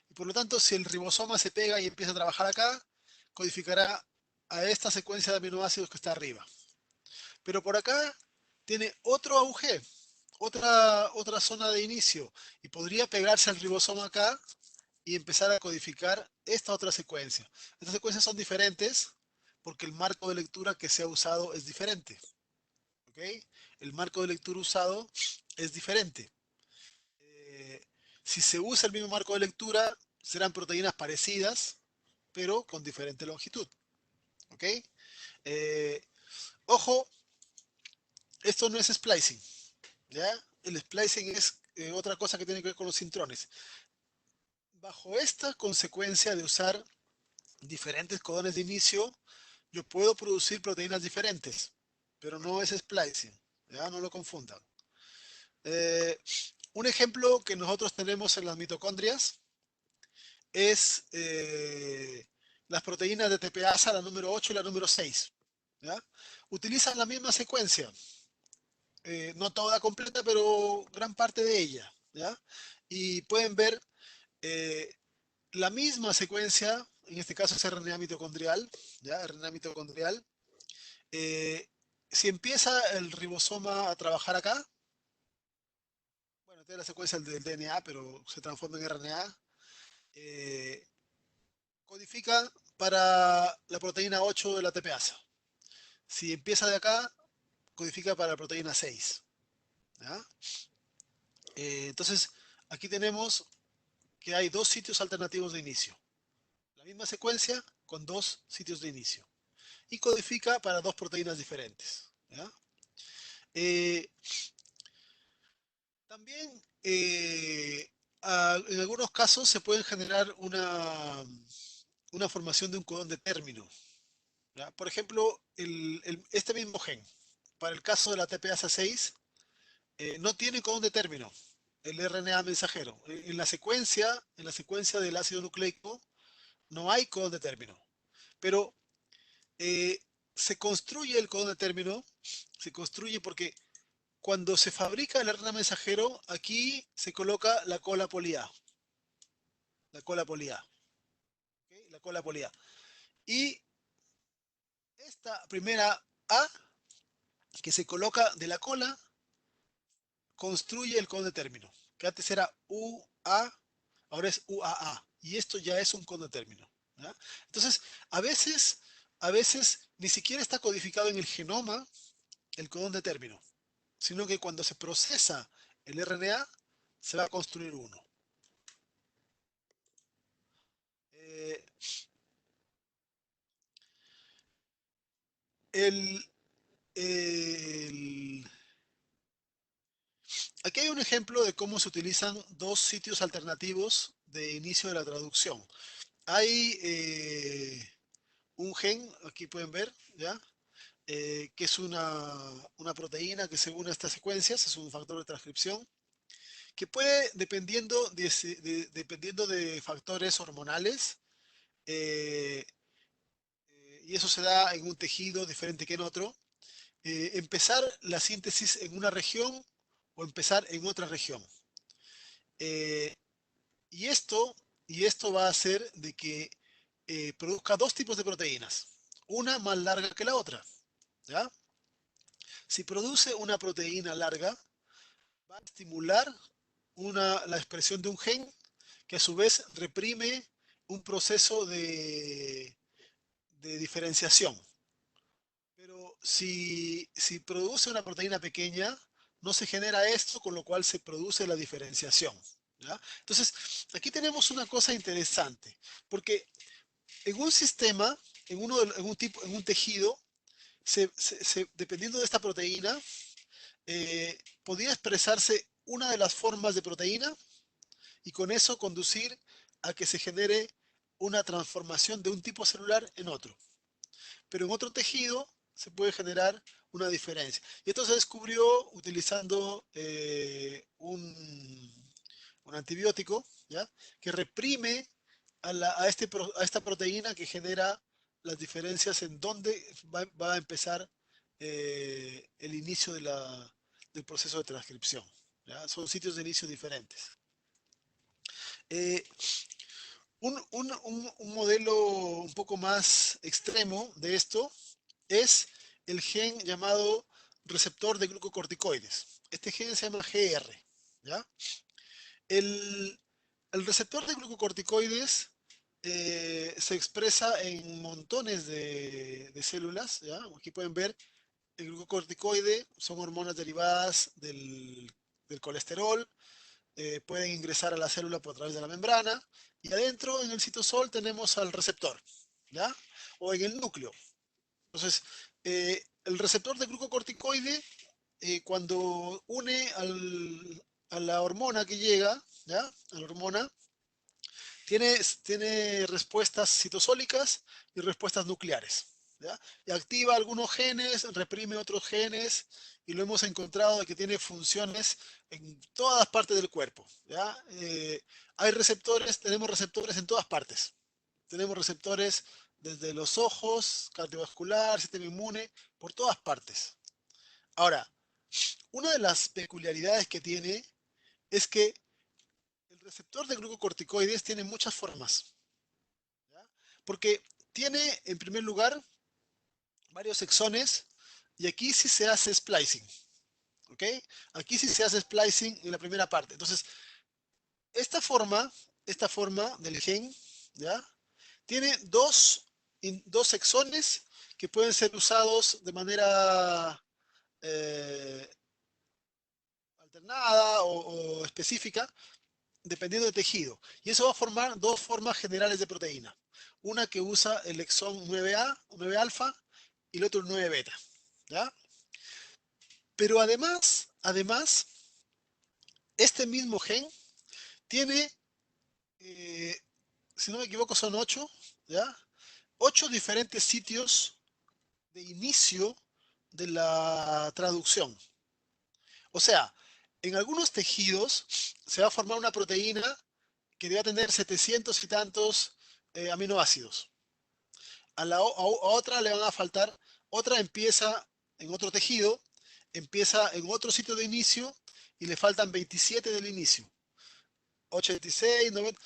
Y por lo tanto, si el ribosoma se pega y empieza a trabajar acá, codificará a esta secuencia de aminoácidos que está arriba. Pero por acá tiene otro AUG, otra zona de inicio. Y podría pegarse al ribosoma acá y empezar a codificar esta otra secuencia. Estas secuencias son diferentes porque el marco de lectura que se ha usado es diferente. ¿Okay? El marco de lectura usado es diferente. Si se usa el mismo marco de lectura, serán proteínas parecidas, pero con diferente longitud. ¿Ok? Eh, ojo, esto no es splicing. ¿Ya? El splicing es otra cosa que tiene que ver con los intrones. Bajo esta consecuencia de usar diferentes codones de inicio, yo puedo producir proteínas diferentes, pero no es splicing. ¿Ya? No lo confundan. Un ejemplo que nosotros tenemos en las mitocondrias es las proteínas de TPasa, la número 8 y la número 6. ¿Ya? Utilizan la misma secuencia, no toda completa, pero gran parte de ella. ¿Ya? Y pueden ver eh, la misma secuencia, en este caso es RNA mitocondrial, ¿ya? RNA mitocondrial. Eh, si empieza el ribosoma a trabajar acá, bueno, esta es la secuencia del DNA, pero se transforma en RNA. eh, Codifica para la proteína 8 de la TPasa. Si empieza de acá, codifica para la proteína 6. ¿Ya? Entonces, aquí tenemos que hay dos sitios alternativos de inicio. La misma secuencia con dos sitios de inicio. Y codifica para dos proteínas diferentes. ¿Ya? Eh, también, en algunos casos, se pueden generar una formación de un codón de término. ¿Ya? Por ejemplo, este mismo gen, para el caso de la TPasa6, no tiene codón de término, el RNA mensajero. En la secuencia del ácido nucleico, no hay codón de término. Pero eh, se construye el codón de término, se construye porque cuando se fabrica el RNA mensajero, aquí se coloca la cola poli A. La cola poli A. ¿Okay? La cola poli A. Y esta primera A que se coloca de la cola construye el codón de término, que antes era UA, ahora es UAA, y esto ya es un codón de término. ¿Ya? Entonces, a veces ni siquiera está codificado en el genoma el codón de término, sino que cuando se procesa el RNA, se va a construir uno. Eh, el, el- Aquí hay un ejemplo de cómo se utilizan dos sitios alternativos de inicio de la traducción. Hay un gen, aquí pueden ver, ¿ya? Que es una proteína que se une a estas secuencias, es un factor de transcripción, que puede, dependiendo de factores hormonales, eh, y eso se da en un tejido diferente que en otro, empezar la síntesis en una región o empezar en otra región. Eh, y, esto, y esto va a hacer de que produzca dos tipos de proteínas, una más larga que la otra. ¿Ya? Si produce una proteína larga, va a estimular la expresión de un gen que a su vez reprime un proceso de diferenciación. Pero si produce una proteína pequeña, no se genera esto, con lo cual se produce la diferenciación. ¿Ya? Entonces, aquí tenemos una cosa interesante, porque en un sistema, en un tejido, dependiendo de esta proteína, podría expresarse una de las formas de proteína y con eso conducir a que se genere una transformación de un tipo celular en otro. Pero en otro tejido se puede generar una diferencia. Y esto se descubrió utilizando un antibiótico, ¿ya? Que reprime a esta proteína que genera las diferencias en donde va a empezar el inicio del proceso de transcripción. ¿Ya? Son sitios de inicio diferentes. Eh, un modelo un poco más extremo de esto es el gen llamado receptor de glucocorticoides. Este gen se llama GR. ¿Ya? El, el receptor de glucocorticoides se expresa en montones de células. ¿Ya? Aquí pueden ver el glucocorticoide, son hormonas derivadas del colesterol. pueden ingresar a la célula por través de la membrana, y adentro en el citosol tenemos al receptor, ¿ya? O en el núcleo. Entonces, el receptor de glucocorticoide, cuando une a la hormona que llega, ¿ya? A la hormona, tiene respuestas citosólicas y respuestas nucleares, ¿ya? Y activa algunos genes, reprime otros genes, y lo hemos encontrado de que tiene funciones en todas partes del cuerpo, ¿ya? Hay receptores, tenemos receptores en todas partes. Tenemos receptores desde los ojos, cardiovascular, sistema inmune, por todas partes. Ahora, una de las peculiaridades que tiene es que el receptor de glucocorticoides tiene muchas formas, ¿ya? Porque tiene, en primer lugar, varios exones, y aquí sí se hace splicing, ¿ok? Aquí sí se hace splicing en la primera parte. Entonces, esta forma, esta forma del gen, ¿ya? Tiene dos exones que pueden ser usados de manera eh, alternada o específica, dependiendo del tejido. Y eso va a formar dos formas generales de proteína. Una que usa el exón 9A o 9 alfa, y el otro el 9 beta, ¿ya? Pero además, este mismo gen tiene, eh, si no me equivoco, son 8, ¿ya? 8 diferentes sitios de inicio de la traducción. O sea, en algunos tejidos se va a formar una proteína que debe tener 700 y tantos aminoácidos. A otra le van a faltar, otra empieza en otro tejido, empieza en otro sitio de inicio y le faltan 27 del inicio. 86, 90.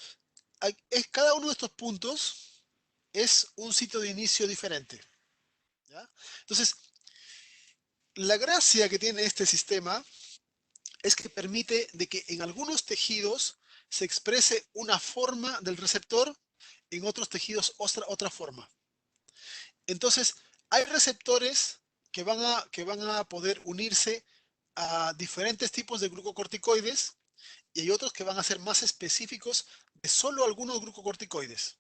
Cada uno de estos puntos es un sitio de inicio diferente, ¿ya? Entonces, la gracia que tiene este sistema es que permite de que en algunos tejidos se exprese una forma del receptor, en otros tejidos otra forma. Entonces, hay receptores que van a poder unirse a diferentes tipos de glucocorticoides, y hay otros que van a ser más específicos de solo algunos glucocorticoides.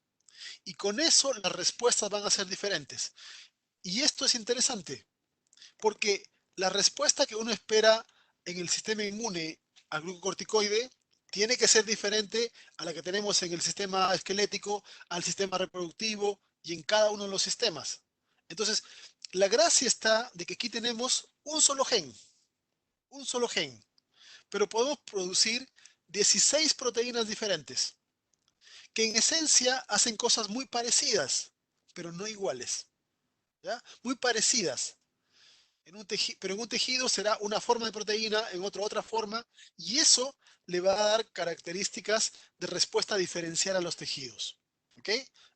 Y con eso las respuestas van a ser diferentes. Y esto es interesante, porque la respuesta que uno espera en el sistema inmune al glucocorticoide tiene que ser diferente a la que tenemos en el sistema esquelético, al sistema reproductivo y en cada uno de los sistemas. Entonces, la gracia está de que aquí tenemos un solo gen, pero podemos producir 16 proteínas diferentes, que en esencia hacen cosas muy parecidas, pero no iguales, ¿ya? Muy parecidas. Pero en un tejido será una forma de proteína, en otro otra forma, y eso le va a dar características de respuesta diferencial a los tejidos. ¿Ok?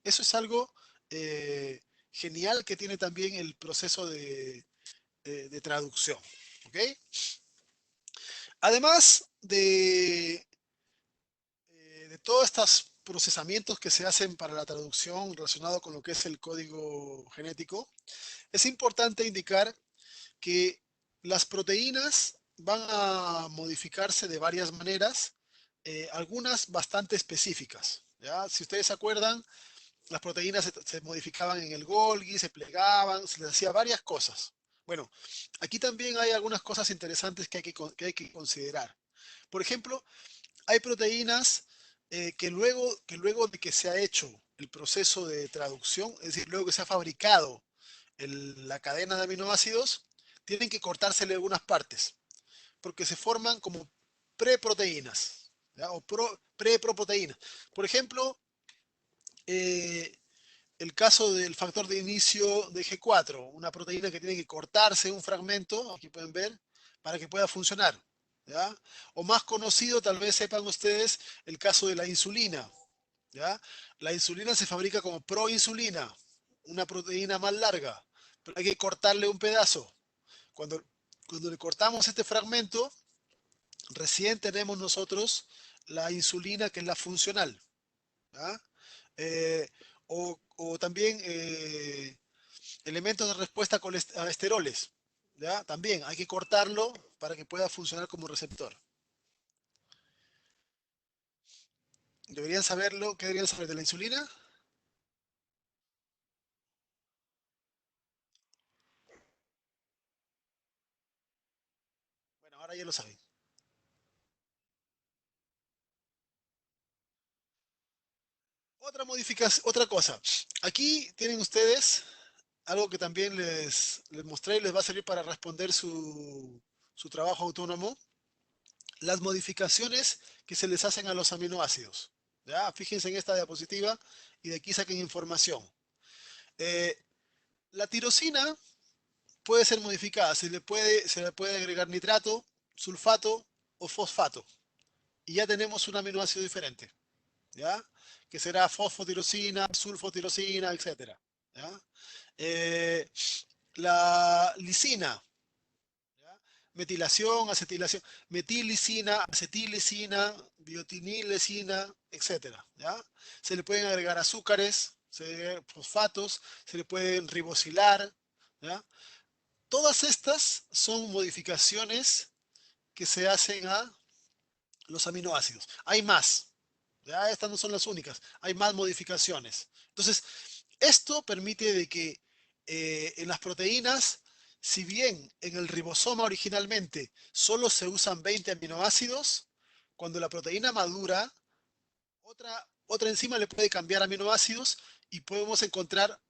Eso es algo genial que tiene también el proceso de traducción. ¿Ok? Además de todos estos procesamientos que se hacen para la traducción relacionado con lo que es el código genético, es importante indicar que las proteínas van a modificarse de varias maneras, algunas bastante específicas, ¿ya? Si ustedes se acuerdan, las proteínas se modificaban en el Golgi, se plegaban, se les hacía varias cosas. Bueno, aquí también hay algunas cosas interesantes que hay que considerar. Por ejemplo, hay proteínas que luego de que se ha hecho el proceso de traducción, es decir, luego que se ha fabricado la cadena de aminoácidos, tienen que cortársele algunas partes, porque se forman como preproteínas, ¿ya? O preproteínas. Por ejemplo, eh, el caso del factor de inicio de G4, una proteína que tiene que cortarse un fragmento, aquí pueden ver, para que pueda funcionar, ¿ya? O más conocido, tal vez sepan ustedes, el caso de la insulina, ¿ya? La insulina se fabrica como proinsulina, una proteína más larga, pero hay que cortarle un pedazo. Cuando, cuando le cortamos este fragmento, recién tenemos nosotros la insulina, que es la funcional, ¿ya? Eh, o también elementos de respuesta a esteroles, ¿ya? También hay que cortarlo para que pueda funcionar como receptor. Deberían saberlo. ¿Qué deberían saber de la insulina? Bueno, ahora ya lo saben. Otra modificación, otra cosa. Aquí tienen ustedes algo que también les mostré y les va a servir para responder su trabajo autónomo. Las modificaciones que se les hacen a los aminoácidos. ¿Ya? Fíjense en esta diapositiva y de aquí saquen información. Eh, la tirosina puede ser modificada. Se le puede agregar nitrato, sulfato o fosfato. Y ya tenemos un aminoácido diferente. ¿Ya? Que será fosfotirosina, sulfotirosina, etcétera. ¿Ya? Eh, la lisina, ¿ya? Metilación, acetilación, metillicina, acetilicina, biotinilesina, etcétera. ¿Ya? Se le pueden agregar azúcares, fosfatos, se le pueden ribosilar. ¿Ya? Todas estas son modificaciones que se hacen a los aminoácidos. Hay más. Ya estas no son las únicas. Hay más modificaciones. Entonces, esto permite de que en las proteínas, si bien en el ribosoma originalmente solo se usan 20 aminoácidos, cuando la proteína madura, otra enzima le puede cambiar aminoácidos y podemos encontrar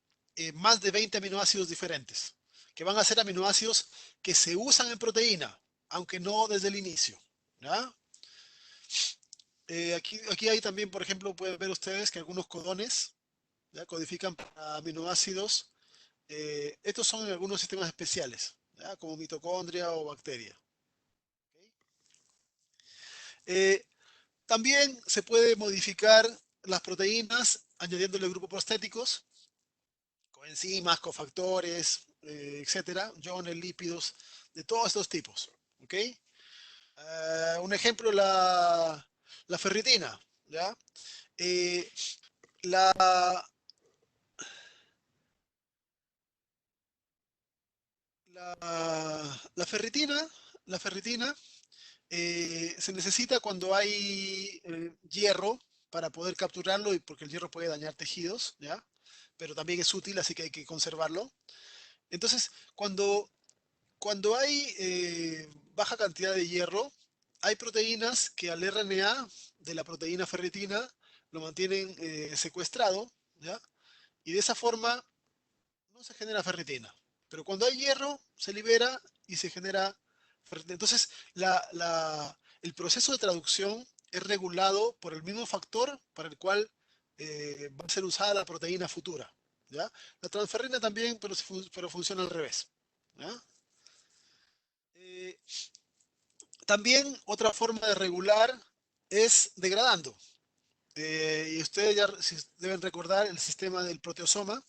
más de 20 aminoácidos diferentes, que van a ser aminoácidos que se usan en proteína, aunque no desde el inicio. ¿Ya? Aquí hay también, por ejemplo, pueden ver ustedes que algunos codones, ¿ya? Codifican para aminoácidos. Estos son en algunos sistemas especiales, ¿ya? Como mitocondria o bacteria. ¿Ok? Eh, También se puede modificar las proteínas añadiéndole grupos prostéticos, coenzimas, cofactores, etcétera, iones, lípidos, de todos estos tipos. ¿Ok? Un ejemplo, la ferritina. ¿Ya? Eh, la, la ferritina se necesita cuando hay hierro para poder capturarlo y porque el hierro puede dañar tejidos, ¿ya? Pero también es útil, así que hay que conservarlo. Entonces, cuando hay baja cantidad de hierro, hay proteínas que al RNA de la proteína ferritina lo mantienen secuestrado, ¿ya? Y de esa forma no se genera ferritina. Pero cuando hay hierro, se libera y se genera ferritina. Entonces, el proceso de traducción es regulado por el mismo factor para el cual va a ser usada la proteína futura. ¿Ya? La transferrina también, pero funciona al revés. ¿Ya? Eh, También otra forma de regular es degradando. Y ustedes ya deben recordar el sistema del proteosoma,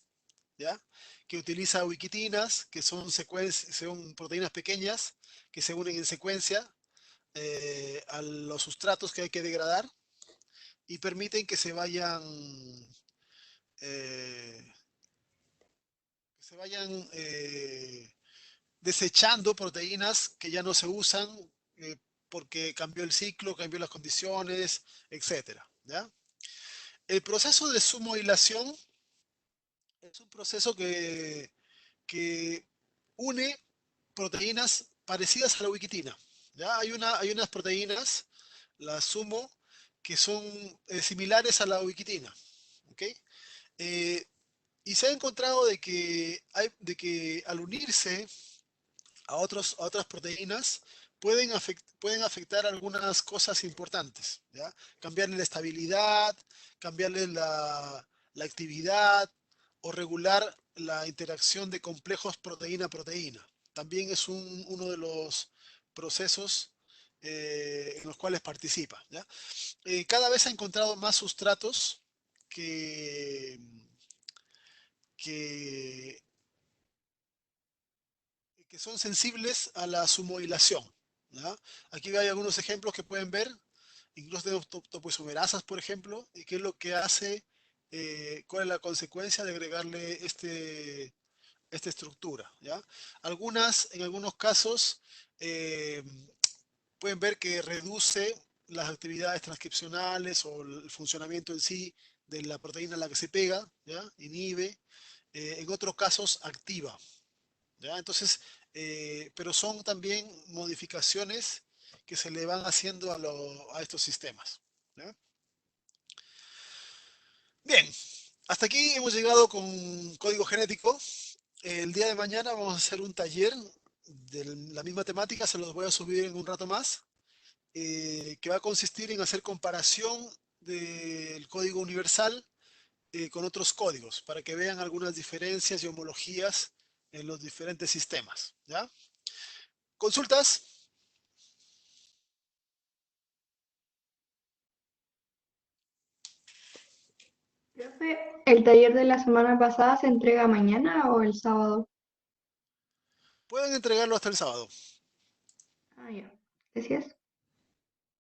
¿ya? Que utiliza ubiquitinas, que son proteínas pequeñas que se unen en secuencia a los sustratos que hay que degradar y permiten eh, que se vayan desechando proteínas que ya no se usan eh, porque cambió el ciclo, cambió las condiciones, etcétera. ¿Ya? El proceso de sumohilación es un proceso que une proteínas parecidas a la ubiquitina. ¿Ya? Hay unas proteínas, las sumo, que son similares a la ubiquitina. ¿Ok? Eh, y se ha encontrado de que al unirse a otras proteínas pueden afectar algunas cosas importantes. ¿Ya? Cambiarle la estabilidad, cambiarle la actividad o regular la interacción de complejos proteína-proteína. También es uno de los procesos en los cuales participa. ¿Ya? Cada vez ha encontrado más sustratos que, que, que son sensibles a la sumohilación. ¿Ya? Aquí hay algunos ejemplos que pueden ver, incluso tenemos topoisomerasas, por ejemplo, y qué es lo que hace, cuál es la consecuencia de agregarle esta estructura. ¿Ya? En algunos casos, eh, pueden ver que reduce las actividades transcripcionales o el funcionamiento en sí de la proteína a la que se pega, ¿ya? Inhibe, en otros casos activa, ¿ya? Entonces, pero son también modificaciones que se le van haciendo a estos sistemas, ¿ya? Bien, hasta aquí hemos llegado con código genético. El día de mañana vamos a hacer un taller de la misma temática, se los voy a subir en un rato más, que va a consistir en hacer comparación del código universal con otros códigos, para que vean algunas diferencias y homologías en los diferentes sistemas, ¿ya? ¿Consultas? Profe, ¿el taller de la semana pasada se entrega mañana o el sábado? Pueden entregarlo hasta el sábado. Ah, ya. Gracias.